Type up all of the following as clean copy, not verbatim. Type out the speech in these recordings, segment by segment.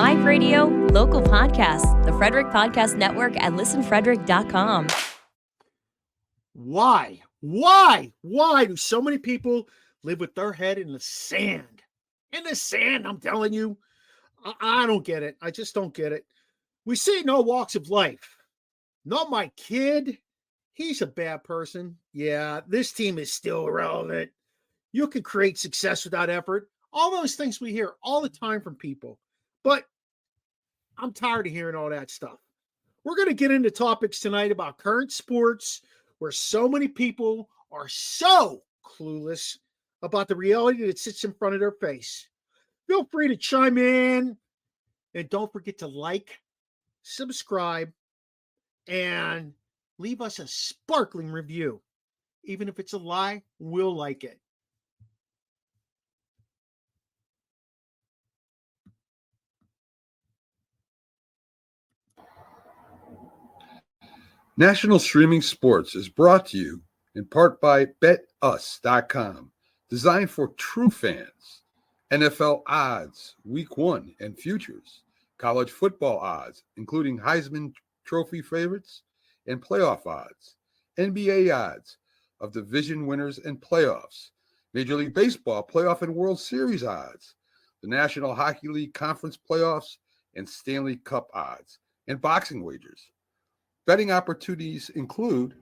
live radio, local podcasts, the Frederick Podcast Network at listenfrederick.com. Why do so many people live with their head in the sand? In the sand, I'm telling you. I don't get it. I just don't get it. We see it in all walks of life. Not my kid. He's a bad person. Yeah, this team is still irrelevant. You can create success without effort. All those things we hear all the time from people. But I'm tired of hearing all that stuff. We're going to get into topics tonight about current sports where so many people are so clueless about the reality that sits in front of their face. Feel free to chime in, and don't forget to like, subscribe, and leave us a sparkling review. Even if it's a lie, we'll like it. National Streaming Sports is brought to you in part by BetUs.com, designed for true fans. NFL odds, Week 1 and futures, college football odds, including Heisman Trophy favorites and playoff odds, NBA odds of division winners and playoffs, Major League Baseball playoff and World Series odds, the National Hockey League Conference playoffs and Stanley Cup odds, and boxing wagers. Betting opportunities include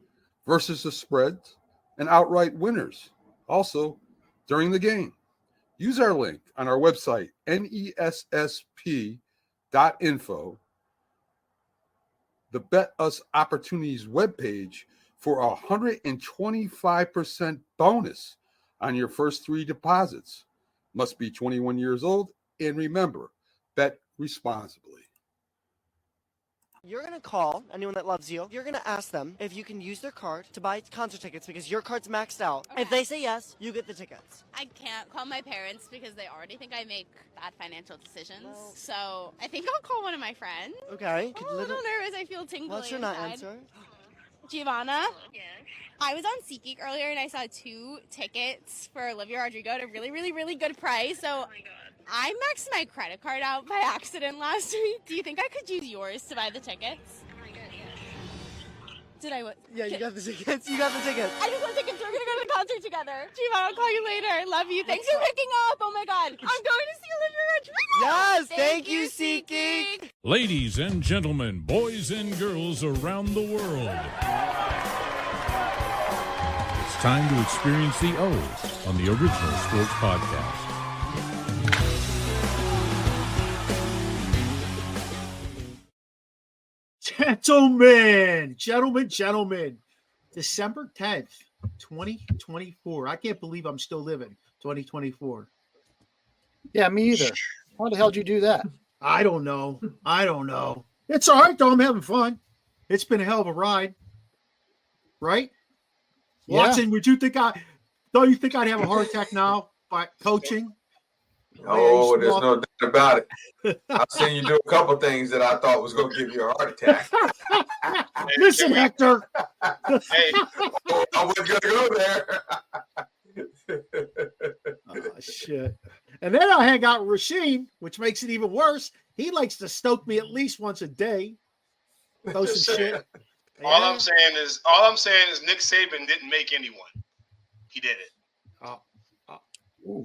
versus the spreads and outright winners, also during the game. Use our link on our website, nessp.info, the Bet Us Opportunities webpage, for a 125% bonus on your first 3 deposits. Must be 21 years old, and remember, bet responsibly. You're going to call anyone that loves you. You're going to ask them if you can use their card to buy concert tickets because your card's maxed out. Okay. If they say yes, you get the tickets. I can't call my parents because they already think I make bad financial decisions. Well, so I think I'll call one of my friends. Okay. I'm a little nervous. I feel tingly. What's your not answer? Giovanna? Yes. I was on SeatGeek earlier and I saw 2 tickets for Olivia Rodrigo at a really, really, really good price. So Oh my God. I maxed my credit card out by accident last week. Do you think I could use yours to buy the tickets? Oh my God, yes. Did I? Yeah, you got the tickets. You got the tickets. I just want tickets. We're going to go to the concert together. Giovanna, I'll call you later. Love you. Thanks for picking up. Oh my God. I'm going to see Olivia Rodrigo. Yes, thank you, SeatGeek. Ladies and gentlemen, boys and girls around the world, it's time to experience the O's on the Original Sports Podcast. Gentlemen, December 10th, 2024. I can't believe I'm still living 2024. Yeah, me either. Why the hell did you do that? I don't know. It's all right, though. I'm having fun. It's been a hell of a ride. Right? Yeah. Watson, don't you think I'd have a heart attack now by coaching? Oh, there's no doubt about it. I've seen you do a couple things that I thought was going to give you a heart attack. Listen, Hector. Hey, I wasn't going to go there. Oh, shit. And then I hang out with Rasheen, which makes it even worse. He likes to stoke me at least once a day. Throw some shit. All I'm saying is Nick Saban didn't make anyone. He did it. Well,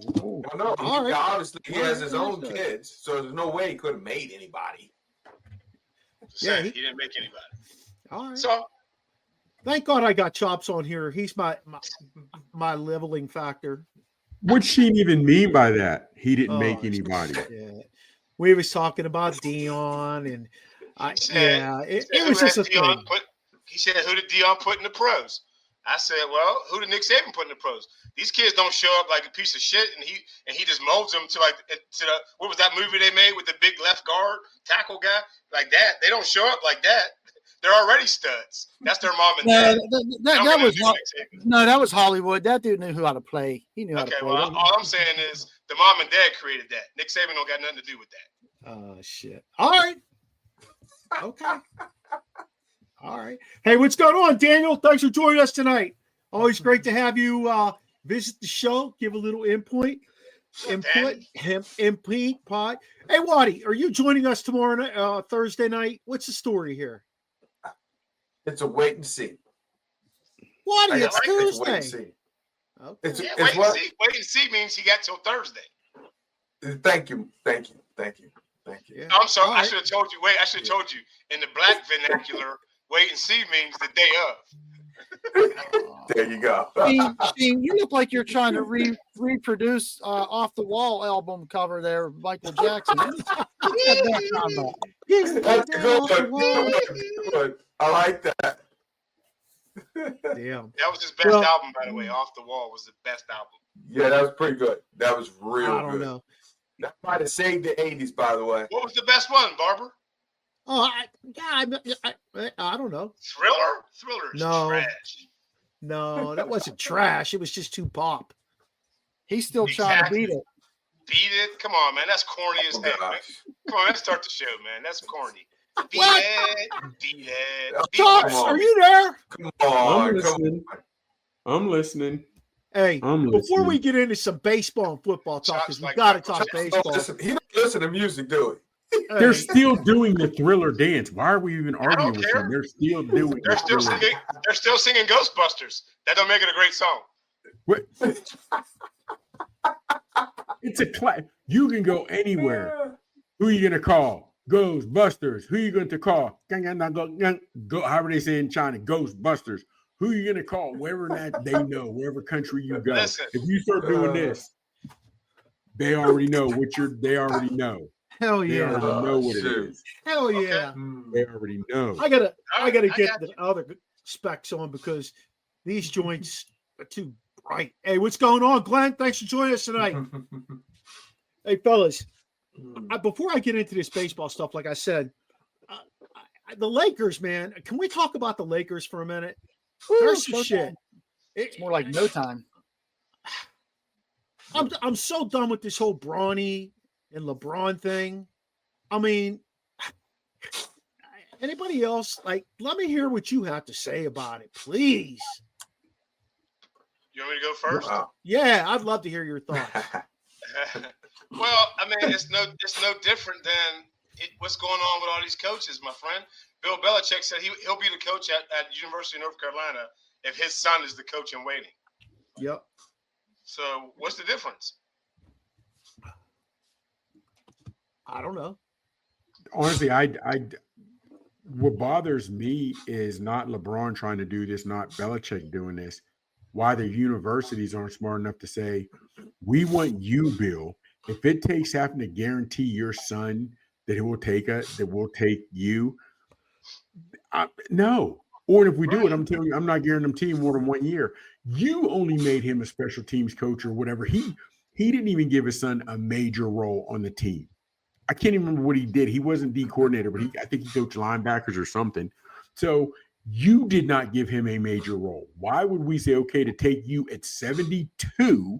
no, obviously he has his own kids, so there's no way he could have made anybody. He didn't make anybody. All right. So thank God I got Chops on here. He's my leveling factor. What's she even mean by that? He didn't make anybody. Yeah. We was talking about Dion, and it was just a thing. He said, "Who did Dion put in the pros?" I said, "Well, who did Nick Saban put in the pros? These kids don't show up like a piece of shit, and he just molds them to the what was that movie they made with the big left guard tackle guy like that? They don't show up like that. They're already studs. That's their mom and dad. That was Hollywood. That dude knew how to play. He knew how to play. Well, all I'm saying is the mom and dad created that. Nick Saban don't got nothing to do with that. Oh shit! All right. Okay. All right. Hey, what's going on, Daniel? Thanks for joining us tonight. Always great to have you visit the show, give a little input. MP Pod. Hey, Waddy, are you joining us tomorrow night, Thursday night? What's the story here? It's a wait and see. Waddy, it's Tuesday. It's wait and see. Okay. It's wait what? and see. Wait and see means he got till Thursday. Thank you. Yeah. I'm sorry. All I right. should have told you. Wait, I should have told you. In the black vernacular, wait and see means the day of. There you go. Sheen, you look like you're trying to reproduce Off the Wall album cover there, Michael Jackson. That's good one. I like that. Damn. That was his best album, by the way. Off the Wall was the best album. Yeah, that was pretty good. That was real good. I don't know. That might have saved the 80s, by the way. What was the best one, Barber? Oh, I don't know. Thriller is trash. No, that wasn't trash. It was just too pop. He's still trying to beat it. Beat it? Come on, man. That's corny as heck, man. Come on, let's start the show, man. That's corny. Beat it. Talks, are you there? Come on. I'm listening. Hey, I'm before listening. we get into some baseball and football talk, because we got to talk baseball. He don't listen to music, do he? They're still doing the Thriller dance. Why are we even arguing with them? They're still doing. They're still singing. They're still singing Ghostbusters. That don't make it a great song. What? It's a class. You can go anywhere. Who are you gonna call? Ghostbusters. Who are you going to call? Go. However they say in China, Ghostbusters. Who are you gonna call? Wherever that they know, wherever country you go. Listen. If you start doing this, they already know what you're. They already know. Hell They yeah. already know what it is. Hell yeah. They already know. I gotta get the other specs on because these joints are too bright. Hey, what's going on, Glenn? Thanks for joining us tonight. Hey, fellas, before I get into this baseball stuff, like I said, the Lakers, man, can we talk about the Lakers for a minute? There's some shit. It's more like no time. I'm so done with this whole Bronny and LeBron thing. I mean, anybody else? Like, let me hear what you have to say about it, please. You want me to go first? Yeah, I'd love to hear your thoughts. Well, I mean, it's no different than what's going on with all these coaches, my friend. Bill Belichick said he'll be the coach at University of North Carolina if his son is the coach in waiting. Yep. So what's the difference? I don't know. Honestly, what bothers me is not LeBron trying to do this, not Belichick doing this. Why the universities aren't smart enough to say, we want you, Bill. If it takes having to guarantee your son that we'll take you, no. Or if we do it, I'm telling you, I'm not guaranteeing more than 1 year. You only made him a special teams coach or whatever. He didn't even give his son a major role on the team. I can't even remember what he did. He wasn't D coordinator, but I think he coached linebackers or something. So you did not give him a major role. Why would we say, okay, to take you at 72?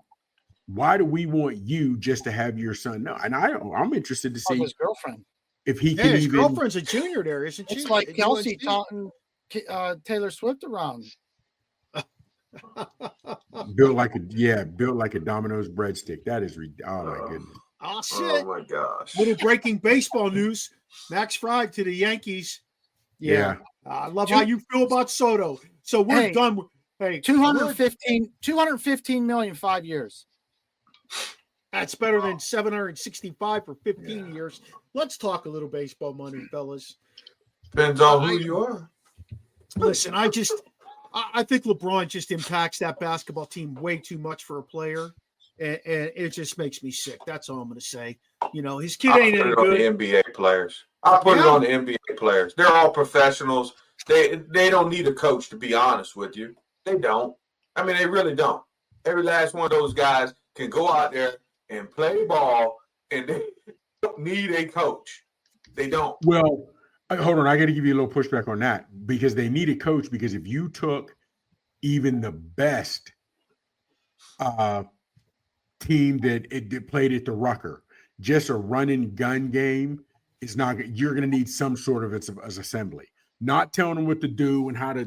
Why do we want you just to have your son? No, and I'm interested to see his girlfriend. If he Yeah, can his even. girlfriend's a junior there, isn't she? It's like Kelsey taunting Taylor Swift around. built like a Domino's breadstick. That is oh my goodness. Oh shit! Oh my gosh! Little breaking baseball news: Max Fried to the Yankees. Yeah. I love how you feel about Soto. So we're done. Hey, 215 million 5 years. That's better than 765 for 15 years. Let's talk a little baseball money, fellas. Depends on who you are. Listen, I think LeBron just impacts that basketball team way too much for a player, and it just makes me sick. That's all I'm going to say. You know, his kid ain't any good. The NBA players. I'll put it on the NBA players. They're all professionals. They don't need a coach, to be honest with you. They don't. I mean, they really don't. Every last one of those guys can go out there and play ball, and they don't need a coach. They don't. Well, hold on. I got to give you a little pushback on that because they need a coach. Because if you took even the best team that played at the Rucker, just a run and gun game, it's not. You're going to need some sort of as assembly. Not telling them what to do and how to,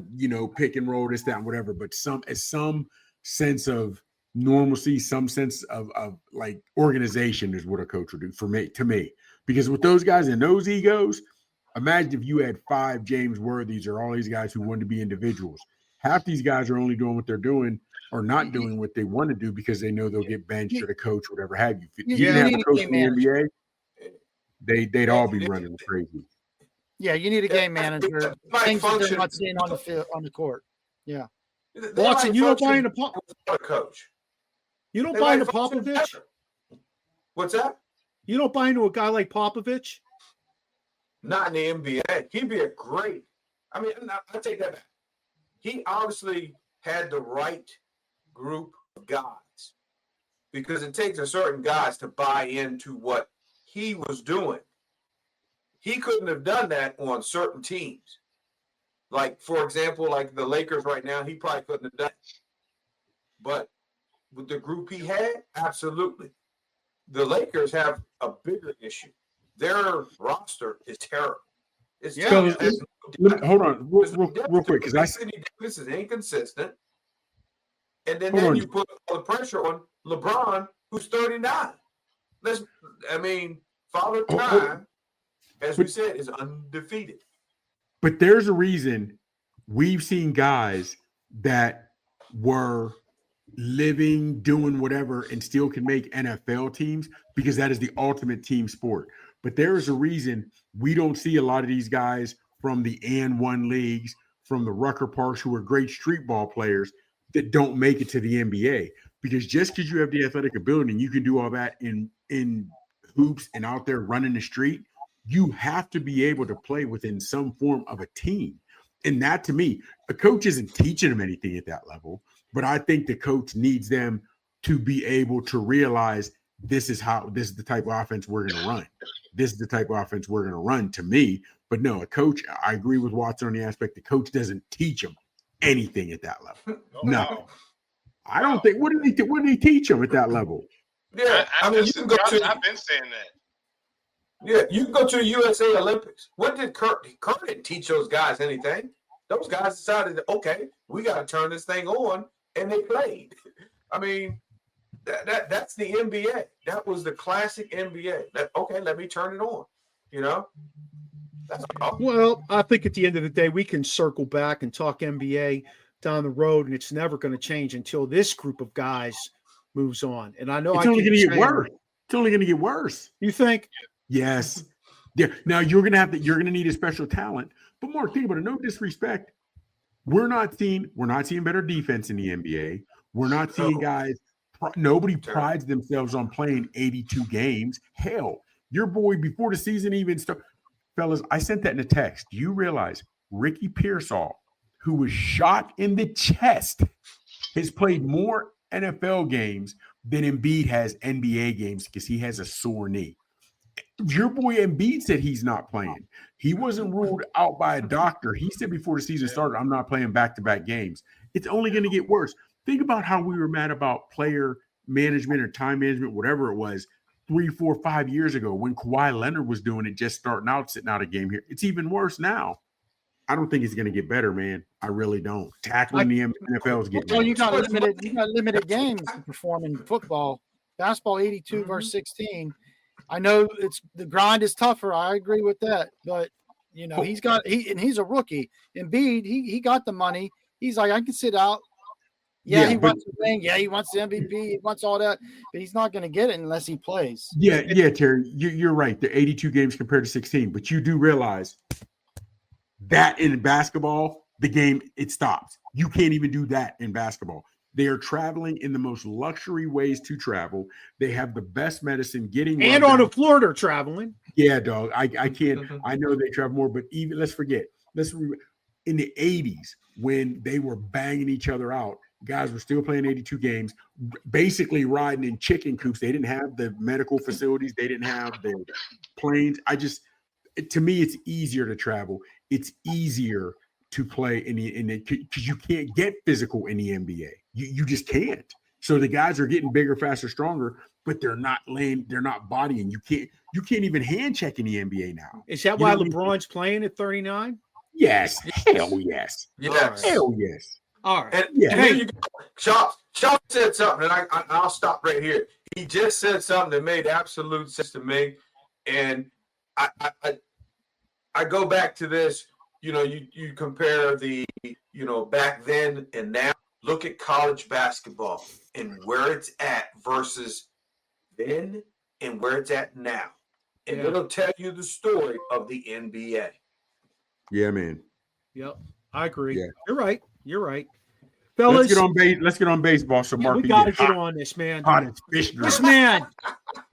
pick and roll this, that, and whatever, but some sense of normalcy, some sense of like organization is what a coach would do to me. Because with those guys and those egos, imagine if you had 5 James Worthies or all these guys who wanted to be individuals. Half these guys are only doing what they're doing or not doing what they want to do because they know they'll get benched or the coach, whatever have you. If you didn't have a coach in the NBA, they'd all be running crazy. Yeah, you need a game manager. Things that they're not seeing on the field, on the court. Yeah. Watson, you don't buy into coach. You don't buy into Popovich? What's that? You don't buy into a guy like Popovich? Not in the NBA. He'd be a great. I mean, I take that back. He obviously had the right group of guys because it takes a certain guys to buy into what he was doing. He couldn't have done that on certain teams. Like, for example, like the Lakers right now, he probably couldn't have done it. But with the group he had, absolutely. The Lakers have a bigger issue. Their roster is terrible. It's terrible. Hold on, real quick, because Davis is inconsistent. And then you put all the pressure on LeBron, who's 39. Father Time, as we said, is undefeated. But there's a reason we've seen guys that were living, doing whatever, and still can make NFL teams because that is the ultimate team sport. But there is a reason we don't see a lot of these guys from the AN1 leagues, from the Rucker Parks, who are great street ball players that don't make it to the NBA. Because just because you have the athletic ability and you can do all that in hoops and out there running the street, you have to be able to play within some form of a team. And that, to me, a coach isn't teaching them anything at that level, but I think the coach needs them to be able to realize this is the type of offense we're going to run. This is the type of offense we're going to run, to me. But no, a coach, I agree with Watson on the aspect the coach doesn't teach them anything at that level. No. I don't think. What did he teach them at that level? Yeah, I've been saying that. Yeah, you can go to the USA Olympics. What did Kurt didn't teach those guys anything. Those guys decided, okay, we got to turn this thing on, and they played. I mean, that's the NBA. That was the classic NBA. Okay, let me turn it on. You know? Well, I think at the end of the day, we can circle back and talk NBA down the road, and it's never going to change until this group of guys moves on. And I know it's only going to get worse. It's only going to get worse. You think? Yes. Yeah. Now you're going to need a special talent. But Mark, think about it. No disrespect. We're not seeing better defense in the NBA. We're not seeing guys. Nobody prides themselves on playing 82 games. Hell, your boy before the season even started. Fellas, I sent that in a text. Do you realize Ricky Pearsall, who was shot in the chest, has played more NFL games than Embiid has NBA games because he has a sore knee? Your boy Embiid said he's not playing. He wasn't ruled out by a doctor. He said before the season started, I'm not playing back-to-back games. It's only going to get worse. Think about how we were mad about player management or time management, whatever it was, 3, 4, 5 years ago when Kawhi Leonard was doing it, just starting out, sitting out a game here. It's even worse now. I don't think it's going to get better, man. I really don't. Tackling the NFL is getting. Well, you got limited games to perform in football. Basketball 82 versus 16. I know the grind is tougher. I agree with that, but he's a rookie. Embiid, he got the money. He's like, I can sit out. Yeah, he wants the thing. Yeah, he wants the MVP. He wants all that, but he's not going to get it unless he plays. Yeah, Terry, you're right. They're 82 games compared to 16, but you do realize that in basketball, the game, it stops. You can't even do that in basketball. They are traveling in the most luxury ways to travel. They have the best medicine getting. And on the floor, they're traveling. Yeah, dog. I can't. I know they travel more, but even let's forget. In the 80s, when they were banging each other out, guys were still playing 82 games, basically riding in chicken coops. They didn't have the medical facilities. They didn't have the planes. To me, it's easier to travel. It's easier to play in the because you can't get physical in the NBA. You just can't. So the guys are getting bigger, faster, stronger, but they're not bodying. You can't even hand check in the NBA now. Is that why LeBron's playing at 39? Yes. Hell yes. Yes. Hell yes. All right. And Yeah. here you go. Shaw said something, and I'll stop right here. He just said something that made absolute sense to me. And I go back to this, you compare the, back then and now. Look at college basketball and where it's at versus then and where it's at now. And it'll tell you the story of the NBA. Yeah, man. Yep. I agree. Yeah. You're right. Fellas, let's get on baseball so Mark we can got to get get hot. on this, man. Hot as fish grease. This man,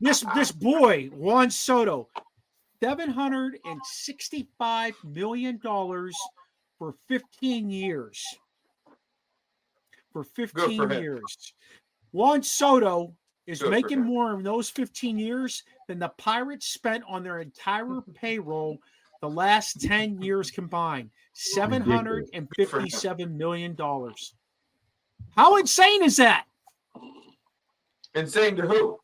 this boy, Juan Soto, $765 million for 15 years. For 15 years. Juan Soto is making more in those 15 years than the Pirates spent on their entire payroll the last 10 years combined. $757 million. How insane is that? Insane to who?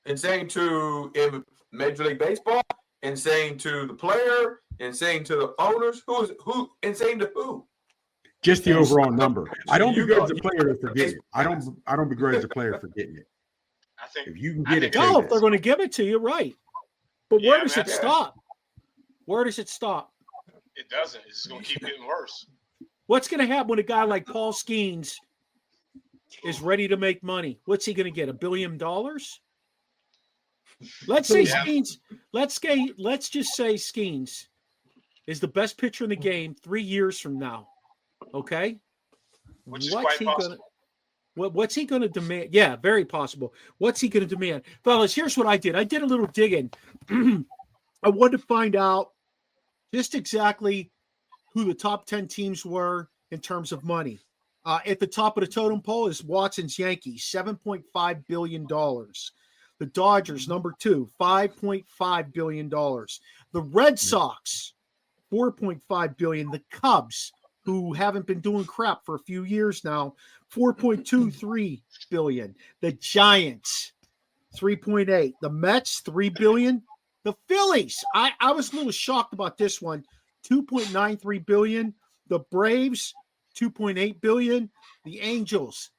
Insane to Major League Baseball? Insane to the player? Insane to the owners? Who? Insane to who? Just the overall number. I don't begrudge the player to forget it. I don't begrudge the player forgetting it. I think if you can get it, no, if they're going to give it to you, right? But where does it stop? Where does it stop? It doesn't. It's just going to keep getting worse. What's going to happen when a guy like Paul Skeens is ready to make money? What's he going to get? $1 billion? Let's say Skeens. Let's just say Skeens is the best pitcher in the game 3 years from now. Okay, which is quite possible. What's he going to demand? Yeah, very possible. What's he going to demand, fellas? Here's what I did. I did a little digging. I wanted to find out just exactly who the top 10 teams were in terms of money. At the top of the totem pole is Watson's Yankees, $7.5 billion. The Dodgers, number 2, $5.5 billion. The Red Sox, $4.5 billion. The Cubs, who haven't been doing crap for a few years now, $4.23 billion. The Giants, $3.8. The Mets, $3 billion. The Phillies, I was a little shocked about this one, $2.93 billion. The Braves, $2.8 billion. The Angels,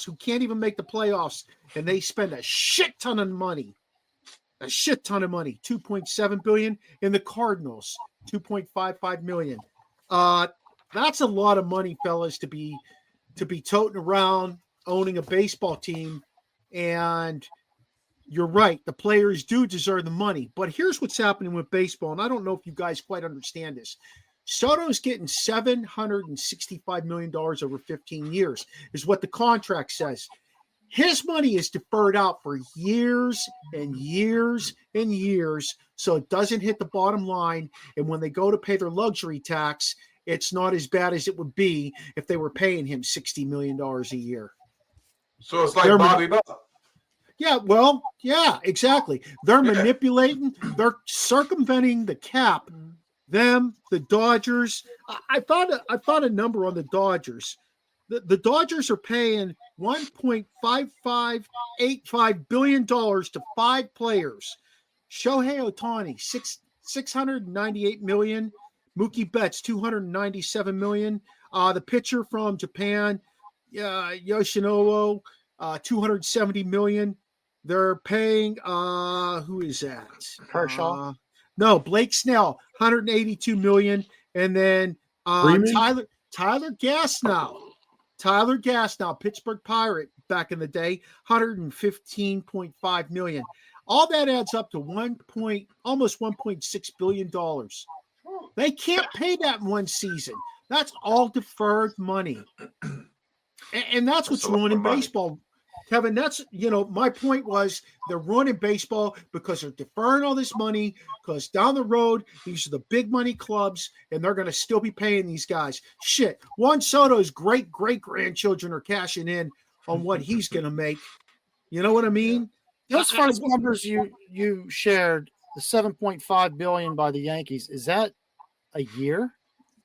who can't even make the playoffs, and they spend a shit ton of money, $2.7 billion. And the Cardinals, $2.55 million. That's a lot of money, fellas, to be toting around, owning a baseball team. And you're right, the players do deserve the money. But here's what's happening with baseball, and I don't know if you guys quite understand this. Soto's getting $765 million over 15 years, is what the contract says. His money is deferred out for years and years and years, so it doesn't hit the bottom line. And when they go to pay their luxury tax, it's not as bad as it would be if they were paying him $60 million a year. So it's like Bobby Buck. Yeah, well, yeah, exactly. They're manipulating, they're circumventing the cap. Them, the Dodgers. I found a number on the Dodgers. The Dodgers are paying $1.5585 billion to 5 players. Shohei Ohtani, $698 million. Mookie Betts, $297 million. The pitcher from Japan, Yoshinobu, $270 million. They're paying who is that? Kershaw. No, Blake Snell, $182 million. And then Tyler Glasnow. Tyler Glasnow, Pittsburgh Pirate back in the day, $115.5 million. All that adds up to almost $1.6 billion. They can't pay that in one season. That's all deferred money. And that's what's ruining baseball. Kevin, that's, my point was they're ruining baseball because they're deferring all this money because down the road, these are the big money clubs and they're going to still be paying these guys. Shit. Juan Soto's great-great-grandchildren are cashing in on what he's going to make. You know what I mean? Those first numbers you shared, the $7.5 billion by the Yankees, is that a year?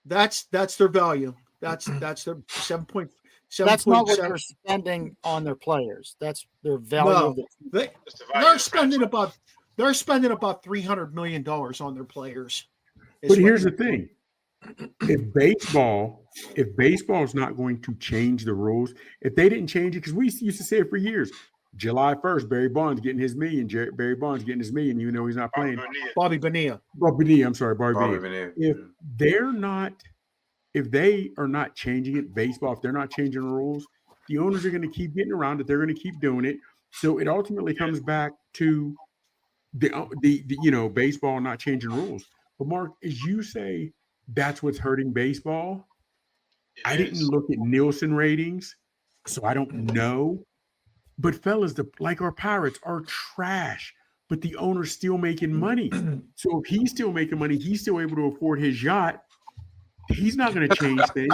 That's their value. That's their 7.5. That's not what they're spending on their players. That's their value. No, they're spending about $300 million on their players. But here's the thing: if baseball is not going to change the rules, if they didn't change it, because we used to say it for years, July 1st, Barry Bonds getting his million, Barry Bonds getting his million, even though he's not playing. Bobby Bonilla. I'm sorry, Bobby Bonilla. If they are not changing it, baseball, if they're not changing the rules, the owners are going to keep getting around it. They're going to keep doing it. So it ultimately comes back to the baseball not changing rules. But Mark, as you say, that's what's hurting baseball. I didn't look at Nielsen ratings, so I don't know. But fellas, like our Pirates are trash, but the owner's still making money. So if he's still making money, he's still able to afford his yacht. He's not going to change things.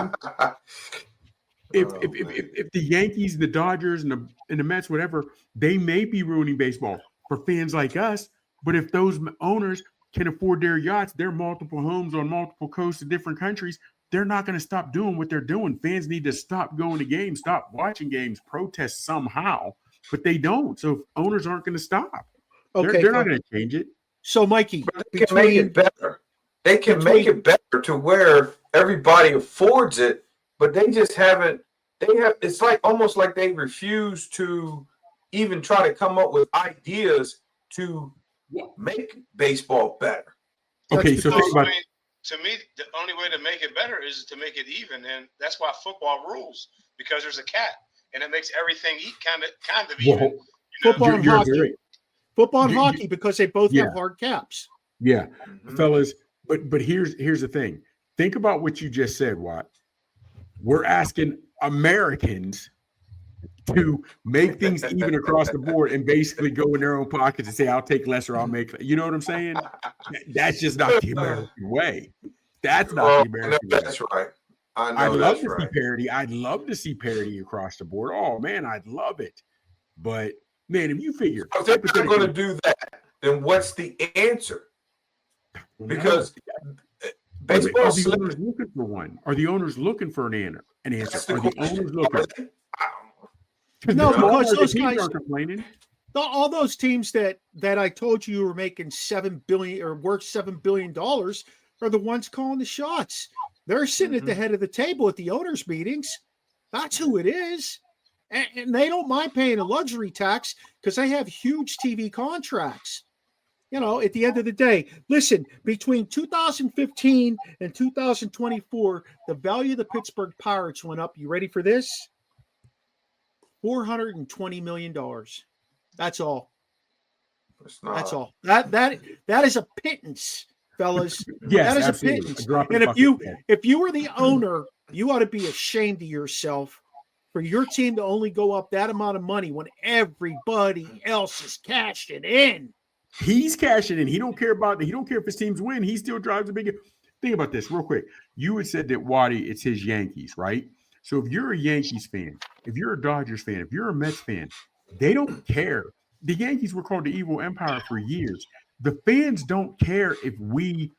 If the Yankees, the Dodgers, and the Mets, whatever, they may be ruining baseball for fans like us. But if those owners can afford their yachts, their multiple homes on multiple coasts of different countries, they're not going to stop doing what they're doing. Fans need to stop going to games, stop watching games, protest somehow, but they don't. So if owners aren't going to stop, they're not going to change it. So, Mikey, they can make it better. They can make it better to where everybody affords it, but they just haven't. It's like almost like they refuse to even try to come up with ideas to make baseball better. Okay, so think about to me, the only way to make it better is to make it even, and that's why football rules, because there's a cap, and it makes everything kind of even. Football and hockey. Football and hockey, because they both have hard caps. Yeah, fellas. But here's the thing. Think about what you just said, Watt. We're asking Americans to make things even across the board and basically go in their own pockets and say, I'll take less or I'll make. You know what I'm saying? That's just not the American way. That's not the American way. That's right. I'd love to see parity. I'd love to see parity across the board. Oh, man, I'd love it. But, man, if you figure. If they're not going to do that, then what's the answer? Because baseball are the owners looking for one? Are the owners looking for an answer? Are the owners looking? No, because those guys aren't complaining. All those teams that I told you were making $7 billion or worth $7 billion are the ones calling the shots. They're sitting at the head of the table at the owners' meetings. That's who it is, and they don't mind paying a luxury tax because they have huge TV contracts. You know, at the end of the day, listen, between 2015 and 2024, the value of the Pittsburgh Pirates went up. You ready for this? $420 million. That's all. That's all. That is a pittance, fellas. Yes, that is absolutely. A pittance. And if you were the owner, you ought to be ashamed of yourself for your team to only go up that amount of money when everybody else is cashing in. He's cashing in. He don't care if his teams win. He still drives a big. Think about this real quick. You had said that Waddy, it's his Yankees, right? So if you're a Yankees fan, if you're a Dodgers fan, if you're a Mets fan, they don't care. The Yankees were called the evil empire for years. The fans don't care if we,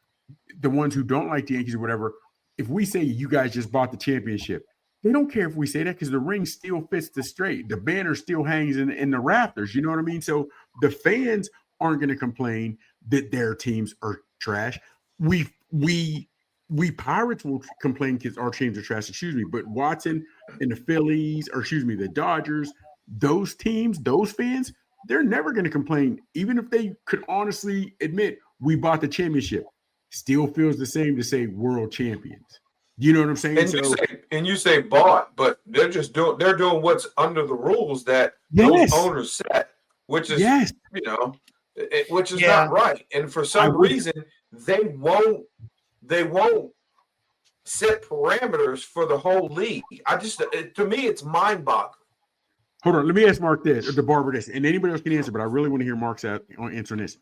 the ones who don't like the Yankees or whatever, if we say you guys just bought the championship. They don't care if we say that because the ring still fits the straight. The banner still hangs in the rafters. You know what I mean? So the fans aren't going to complain that their teams are trash. We Pirates will complain because our teams are trash, but Watson and the Phillies, the Dodgers, those teams, those fans, they're never going to complain. Even if they could honestly admit we bought the championship, still feels the same to say world champions. You know what I'm saying? And you say bought, but they're doing what's under the rules that those owners set, which is which is not right. And for some reason, they won't set parameters for the whole league. To me, it's mind-boggling. Hold on, let me ask Mark this, or the Barber this, and anybody else can answer, but I really want to hear Mark's answering this.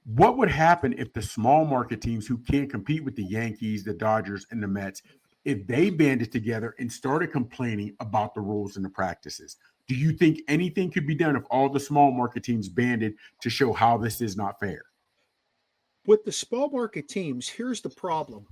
What would happen if the small market teams who can't compete with the Yankees, the Dodgers, and the Mets, if they banded together and started complaining about the rules and the practices? Do you think anything could be done if all the small market teams banded to show how this is not fair? With the small market teams, here's the problem.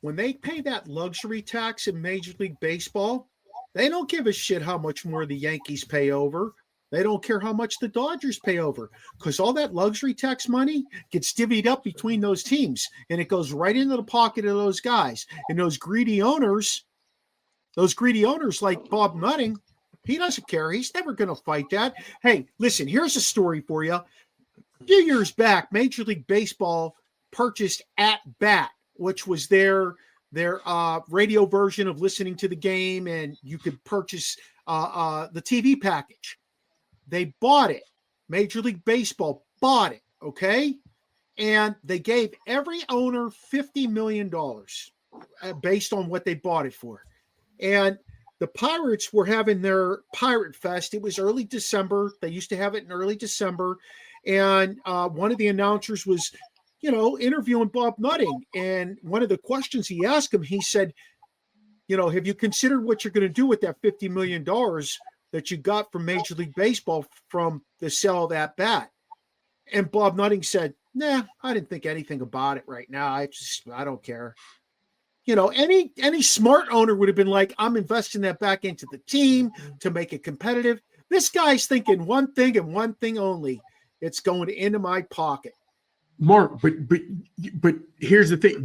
When they pay that luxury tax in Major League Baseball, they don't give a shit how much more the Yankees pay over. They don't care how much the Dodgers pay over, because all that luxury tax money gets divvied up between those teams, and it goes right into the pocket of those guys. And those greedy owners like Bob Nutting, he doesn't care. He's never going to fight that. Hey, listen, here's a story for you. A few years back, Major League Baseball purchased At Bat, which was their radio version of listening to the game, and you could purchase the TV package. They bought it. Major League Baseball bought it, okay? And they gave every owner $50 million based on what they bought it for. And the Pirates were having their Pirate Fest. It was early December. They used to have it in early December. And one of the announcers was, interviewing Bob Nutting. And one of the questions he asked him, he said, have you considered what you're going to do with that $50 million that you got from Major League Baseball from the sale of that bat? And Bob Nutting said, nah, I didn't think anything about it right now. I don't care. Any smart owner would have been like, I'm investing that back into the team to make it competitive. This guy's thinking one thing and one thing only. It's going into my pocket. Mark, but here's the thing.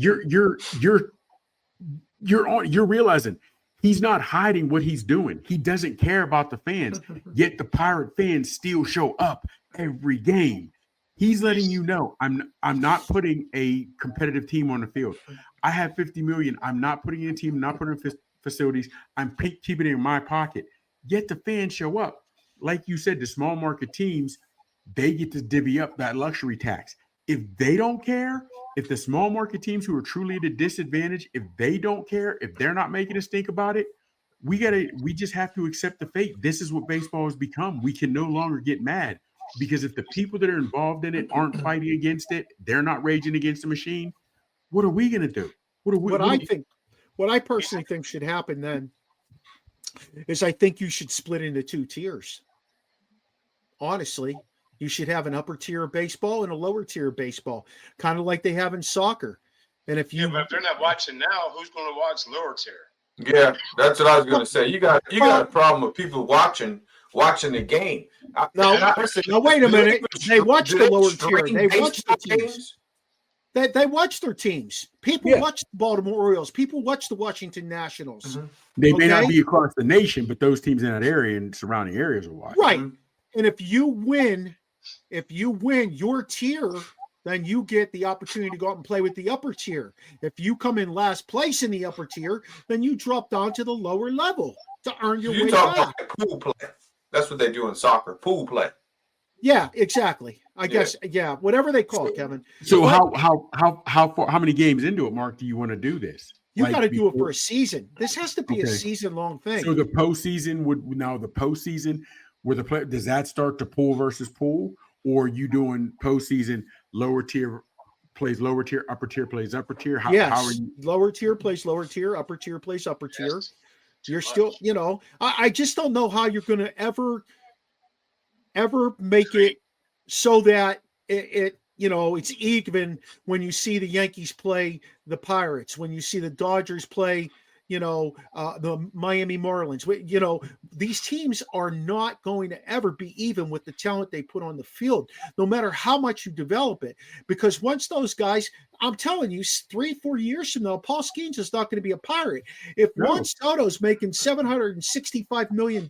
You're realizing he's not hiding what he's doing. He doesn't care about the fans, yet the Pirate fans still show up every game. He's letting you know, I'm not putting a competitive team on the field. I have $50 million. I'm not putting in a team, not putting in facilities. I'm keeping it in my pocket. Yet the fans show up. Like you said, the small market teams, they get to divvy up that luxury tax. If they don't care, if the small market teams who are truly at a disadvantage, if they don't care, if they're not making us think about it, we just have to accept the fate. This is what baseball has become. We can no longer get mad, because if the people that are involved in it aren't fighting against it, they're not raging against the machine. What are we going to do? What I personally think should happen then is I think you should split into two tiers. Honestly, you should have an upper tier of baseball and a lower tier of baseball, kind of like they have in soccer. And if but if they're not watching now, who's going to watch lower tier? Yeah, that's what I was going to say. You got a problem with people watching the game. No, wait a minute. They watch the lower tier. They watch the teams. They watch their teams. People watch the Baltimore Orioles. People watch the Washington Nationals. Mm-hmm. They may not be across the nation, but those teams in that area and surrounding areas will watch. Right. Mm-hmm. And if you win your tier, then you get the opportunity to go out and play with the upper tier. If you come in last place in the upper tier, then you drop down to the lower level to earn your way back. About pool play. That's what they do in soccer, pool play. Yeah, exactly. I guess, whatever they call it, Kevin. So how many games into it, Mark, do you want to do this? You got to do it for a season. This has to be a season-long thing. So the postseason where the play, does that start to pool versus pool, or are you doing postseason lower tier plays lower tier, upper tier plays upper tier? How are you? Lower tier plays lower tier, upper tier plays upper tier. You're still, I just don't know how you're going to ever make it so that it's even when you see the Yankees play the Pirates, when you see the Dodgers play, the Miami Marlins. These teams are not going to ever be even with the talent they put on the field, no matter how much you develop it. Because once those guys, I'm telling you, 3-4 years from now, Paul Skeens is not going to be a Pirate. If Juan Soto's making $765 million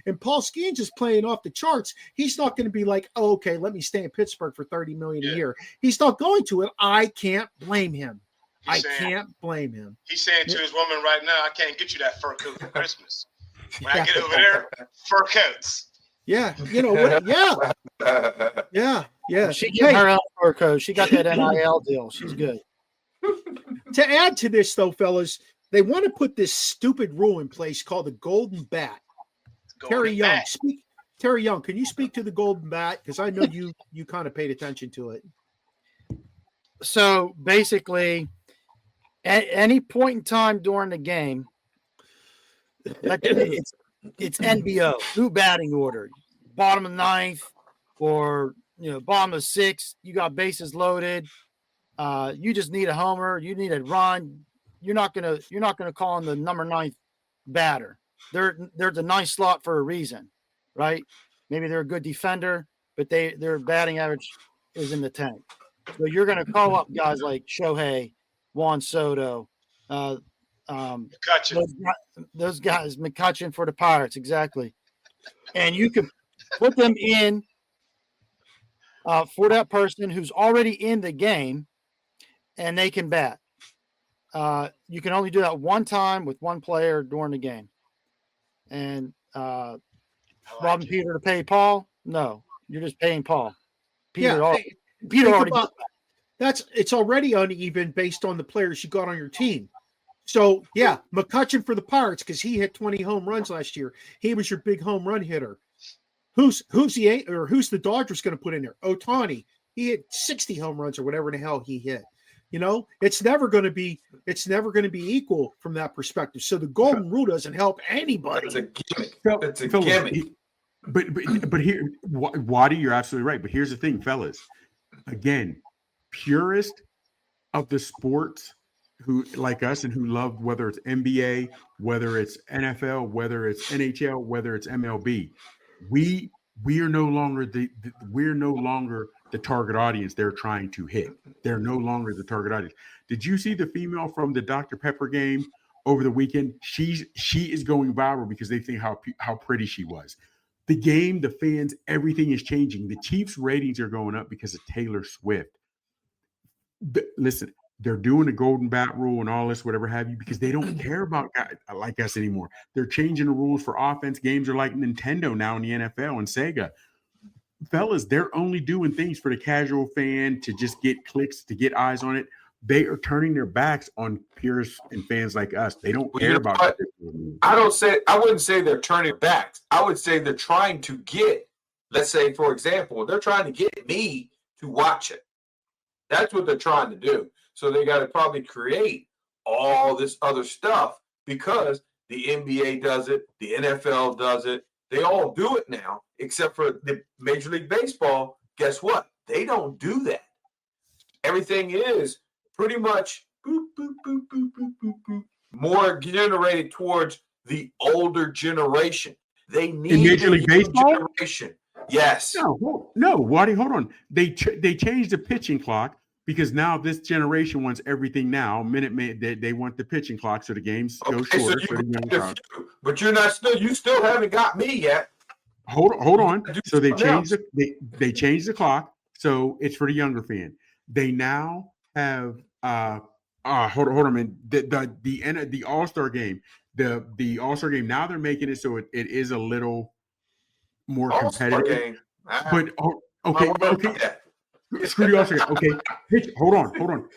and Paul Skeens is playing off the charts, he's not going to be like, oh, okay, let me stay in Pittsburgh for $30 million a year. He's not going to, and I can't blame him. Can't blame him. He's saying to his woman right now, I can't get you that fur coat for Christmas. When I get over there, fur coats. Yeah. You know what? Yeah. Yeah. She got her own fur coat. She got that NIL deal. She's good. To add to this, though, fellas, they want to put this stupid rule in place called the golden bat. Terry Young, can you speak to the golden bat? Because I know you kind of paid attention to it. So basically, at any point in time during the game, it's NBO, new batting order, bottom of ninth or bottom of sixth. You got bases loaded. You just need a homer. You need a run. You're not gonna call on the number 9th batter. There's a 9th slot for a reason, right? Maybe they're a good defender, but their batting average is in the tank. So you're going to call up guys like Shohei, Juan Soto, those guys, McCutchen for the Pirates, exactly. And you can put them in for that person who's already in the game, and they can bat. You can only do that one time with one player during the game. And robbing Peter to pay Paul? No, you're just paying Paul. Peter already. It's already uneven based on the players you got on your team. So yeah, McCutchen for the Pirates because he hit 20 home runs last year. He was your big home run hitter. Who's the Dodgers going to put in there? Ohtani. He hit 60 home runs or whatever the hell he hit. You know, it's never going to be equal from that perspective. So the golden rule doesn't help anybody. It's a gimmick. It's a gimmick. But here, Waddy, you're absolutely right. But here's the thing, fellas. Again, purist of the sports who like us and who love whether it's NBA, whether it's NFL, whether it's NHL, whether it's MLB, we are no longer the target audience they're trying to hit. They're no longer the target audience. Did you see the female from the Dr. Pepper game over the weekend? She is going viral because they think how pretty she was. The game, the fans, everything is changing. The Chiefs' ratings are going up because of Taylor Swift. Listen, they're doing the golden bat rule and all this, whatever have you, because they don't care about guys like us anymore. They're changing the rules for offense. Games are like Nintendo now in the NFL and Sega. Fellas, they're only doing things for the casual fan to just get clicks, to get eyes on it. They are turning their backs on purists and fans like us. They don't care about it. I wouldn't say they're turning backs. I would say they're trying to get, let's say, for example, they're trying to get me to watch it. That's what they're trying to do. So they got to probably create all this other stuff because the NBA does it, the NFL does it. They all do it now, except for the Major League Baseball. Guess what? They don't do that. Everything is pretty much boop, boop, boop, boop, boop, boop, boop, more generated towards the older generation. They need in Major League Baseball generation. Yes. No, Waddy, hold on. They changed the pitching clock because now this generation wants everything now. They want the pitching clock so the games go shorter. But you still haven't got me yet. Hold on. So they changed they changed the clock so it's for the younger fan. They now have hold on a minute. The All-Star game. The All-Star game now they're making it so it is a little more competitive. But okay. Screw the All-Star game. Okay. Hold on.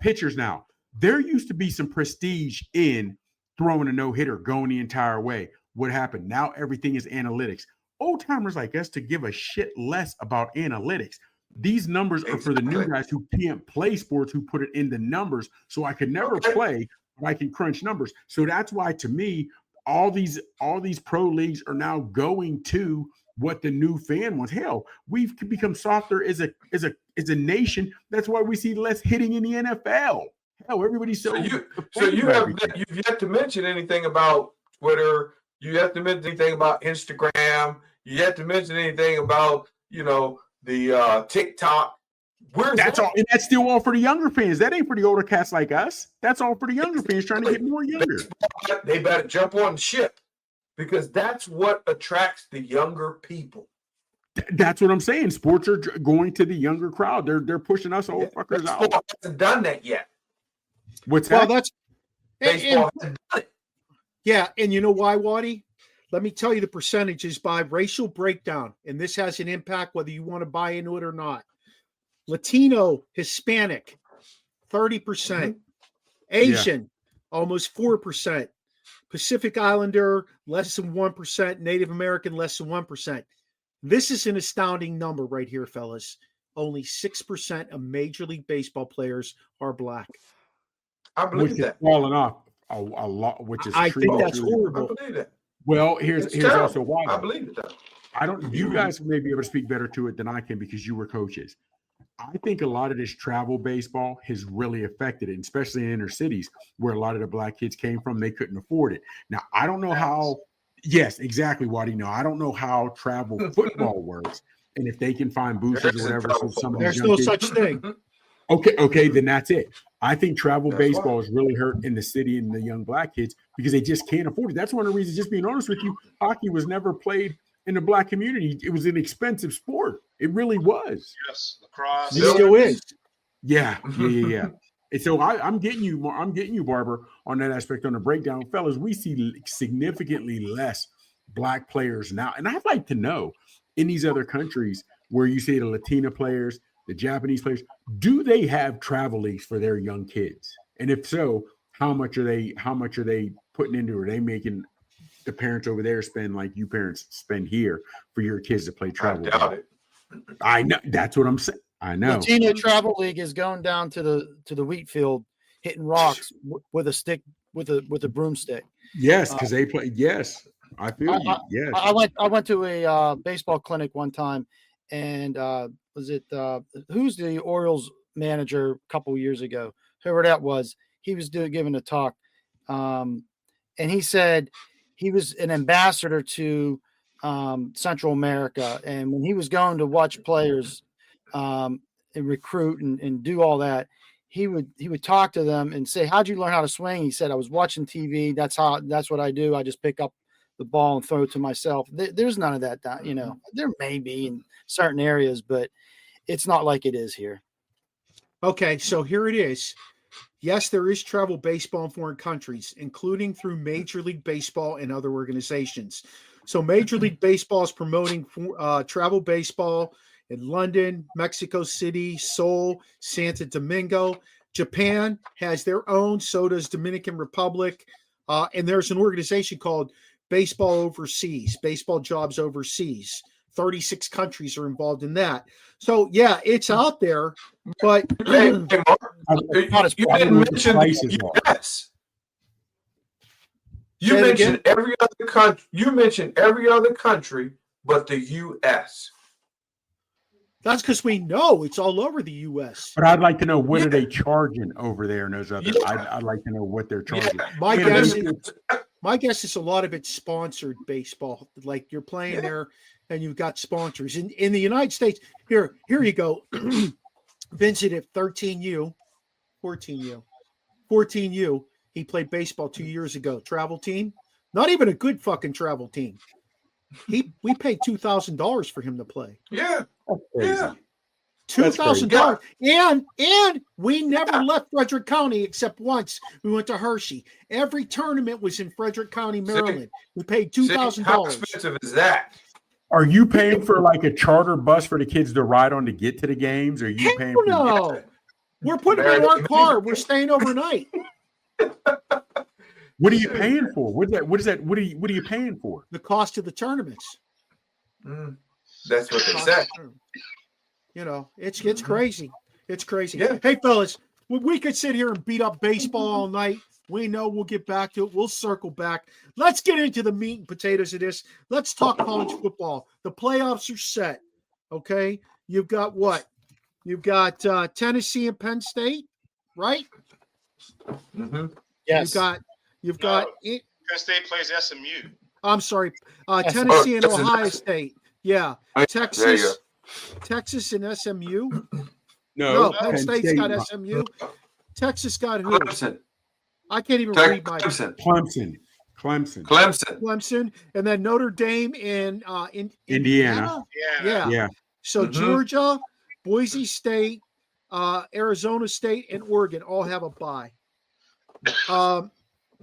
Pitchers now. There used to be some prestige in throwing a no-hitter, going the entire way. What happened? Now everything is analytics. Old timers like us to give a shit less about analytics. These numbers are for the new guys who can't play sports, who put it in the numbers. So I could never play, but I can crunch numbers. So that's why, to me, all these pro leagues are now going to what the new fan wants. Hell, we've become softer as a nation. That's why we see less hitting in the NFL. Hell, everybody's you've yet to mention anything about Twitter. You have to mention anything about Instagram. You have to mention anything about the TikTok. That's all, and that's still all for the younger fans. That ain't for the older cats like us. That's all for the younger fans trying to get more younger. They better jump on the ship because that's what attracts the younger people. That's what I'm saying. Sports are going to the younger crowd. They're pushing us old fuckers out. Baseball hasn't done that yet. What's that? Well, that's baseball hasn't done it. Yeah, and you know why, Waddy? Let me tell you the percentages by racial breakdown, and this has an impact whether you want to buy into it or not. Latino, Hispanic, 30%. Asian, almost 4%. Pacific Islander, less than 1%. Native American, less than 1%. This is an astounding number right here, fellas. Only 6% of Major League Baseball players are black. I believe that. Falling off a lot, which is I think that's horrible. I believe that. Well, here's also why. I believe it though. You guys may be able to speak better to it than I can because you were coaches. I think a lot of this travel baseball has really affected it, especially in inner cities where a lot of the black kids came from. They couldn't afford it. Now, I don't know how Yes, exactly, Waddy. No, I don't know how travel football works, and if they can find boosters or whatever. So some of these There's young no kids, such thing. Okay, then that's it. I think travel baseball is really hurt in the city and the young black kids because they just can't afford it. That's one of the reasons, just being honest with you, hockey was never played in the black community. It was an expensive sport. It really was. Yes, lacrosse. It still is. Yeah. And so I'm getting you, Barber, on that aspect on the breakdown. Fellas, we see significantly less black players now. And I'd like to know, in these other countries where you say the Latina players, the Japanese players, do they have travel leagues for their young kids? And if so, how much are they putting into it? Are they making the parents over there spend like you parents spend here for your kids to play travel? I doubt it. I know, that's what I'm saying. I know. Latino Travel League is going down to the wheat field, hitting rocks with a stick, with a broomstick. Yes, because they play. Yes, I feel you. Yes, I went to a baseball clinic one time, and was it who's the Orioles manager a couple years ago? Whoever that was, he was giving a talk, and he said he was an ambassador to Central America, and when he was going to watch players and recruit and do all that, he would talk to them and say, "How'd you learn how to swing?" He said, "I was watching TV. That's what I do. I just pick up the ball and throw it to myself." There's none of that, you know. There may be in certain areas, but it's not like it is here. Okay, so here it is. Yes, there is travel baseball in foreign countries, including through Major League Baseball and other organizations. So Major League Baseball is promoting travel baseball in London, Mexico City, Seoul, Santo Domingo. Japan has their own, so does Dominican Republic. And there's an organization called Baseball Overseas, Baseball Jobs Overseas. 36 countries are involved in that. So, yeah, it's out there, but Hey, Mark, you didn't mention the U.S. You mentioned every other country. You mentioned every other country but the U.S. That's because we know it's all over the U.S. But I'd like to know, what are they charging over there in those other? I'd like to know what they're charging. My guess is a lot of it's sponsored baseball. Like you're playing there and you've got sponsors. In the United States, here you go. Vincent at 13U, 14U. He played baseball 2 years ago. Travel team. Not even a good fucking travel team. We paid $2,000 for him to play. Yeah. Yeah. $2,000. And we never left Frederick County except once. We went to Hershey. Every tournament was in Frederick County, Maryland. We paid $2,000. How expensive is that? Are you paying for like a charter bus for the kids to ride on to get to the games? Or are you paying for no? We're putting them in our car. We're staying overnight. What are you paying for? What is that? What are you paying for? The cost of the tournaments. That's what they said. You know, it's crazy. It's crazy. Yeah. Hey, fellas, we could sit here and beat up baseball all night. We know we'll get back to it. We'll circle back. Let's get into the meat and potatoes of this. Let's talk college football. The playoffs are set. Okay. You've got what? You've got Tennessee and Penn State, right? Mm-hmm. Yes. You've got Penn State plays SMU. I'm sorry. Tennessee and Ohio State. Yeah. Texas and SMU. No, Penn State's got SMU. Texas got who? Clemson. I can't even read my Clemson. And then Notre Dame in Indiana. Yeah. So Georgia, Boise State, Arizona State, and Oregon all have a bye.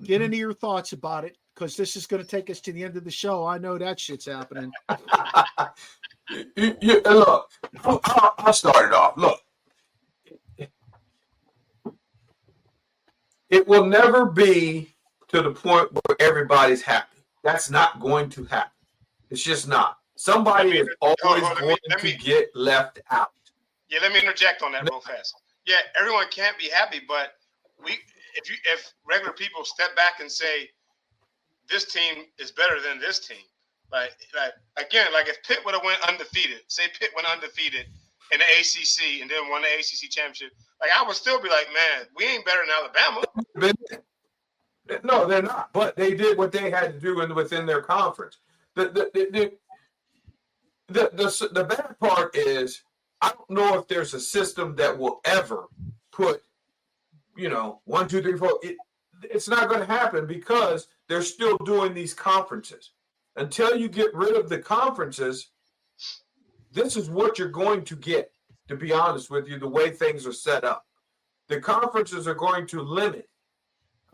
Get into your thoughts about it, because this is going to take us to the end of the show. I know that shit's happening. Look, I'll start it off. Look, it will never be to the point where everybody's happy. That's not going to happen. It's just not. Somebody is always going to get left out. Yeah, let me interject on that real fast. Yeah, everyone can't be happy, but if regular people step back and say this team is better than this team, like if Pitt would have went undefeated, say Pitt went undefeated in the ACC and then won the ACC championship, like I would still be like, man, we ain't better than Alabama. No, they're not. But they did what they had to do within their conference. The bad part is I don't know if there's a system that will ever put, 1, 2, 3, 4. It's not going to happen because they're still doing these conferences. Until you get rid of the conferences, this is what you're going to get, to be honest with you, the way things are set up. The conferences are going to limit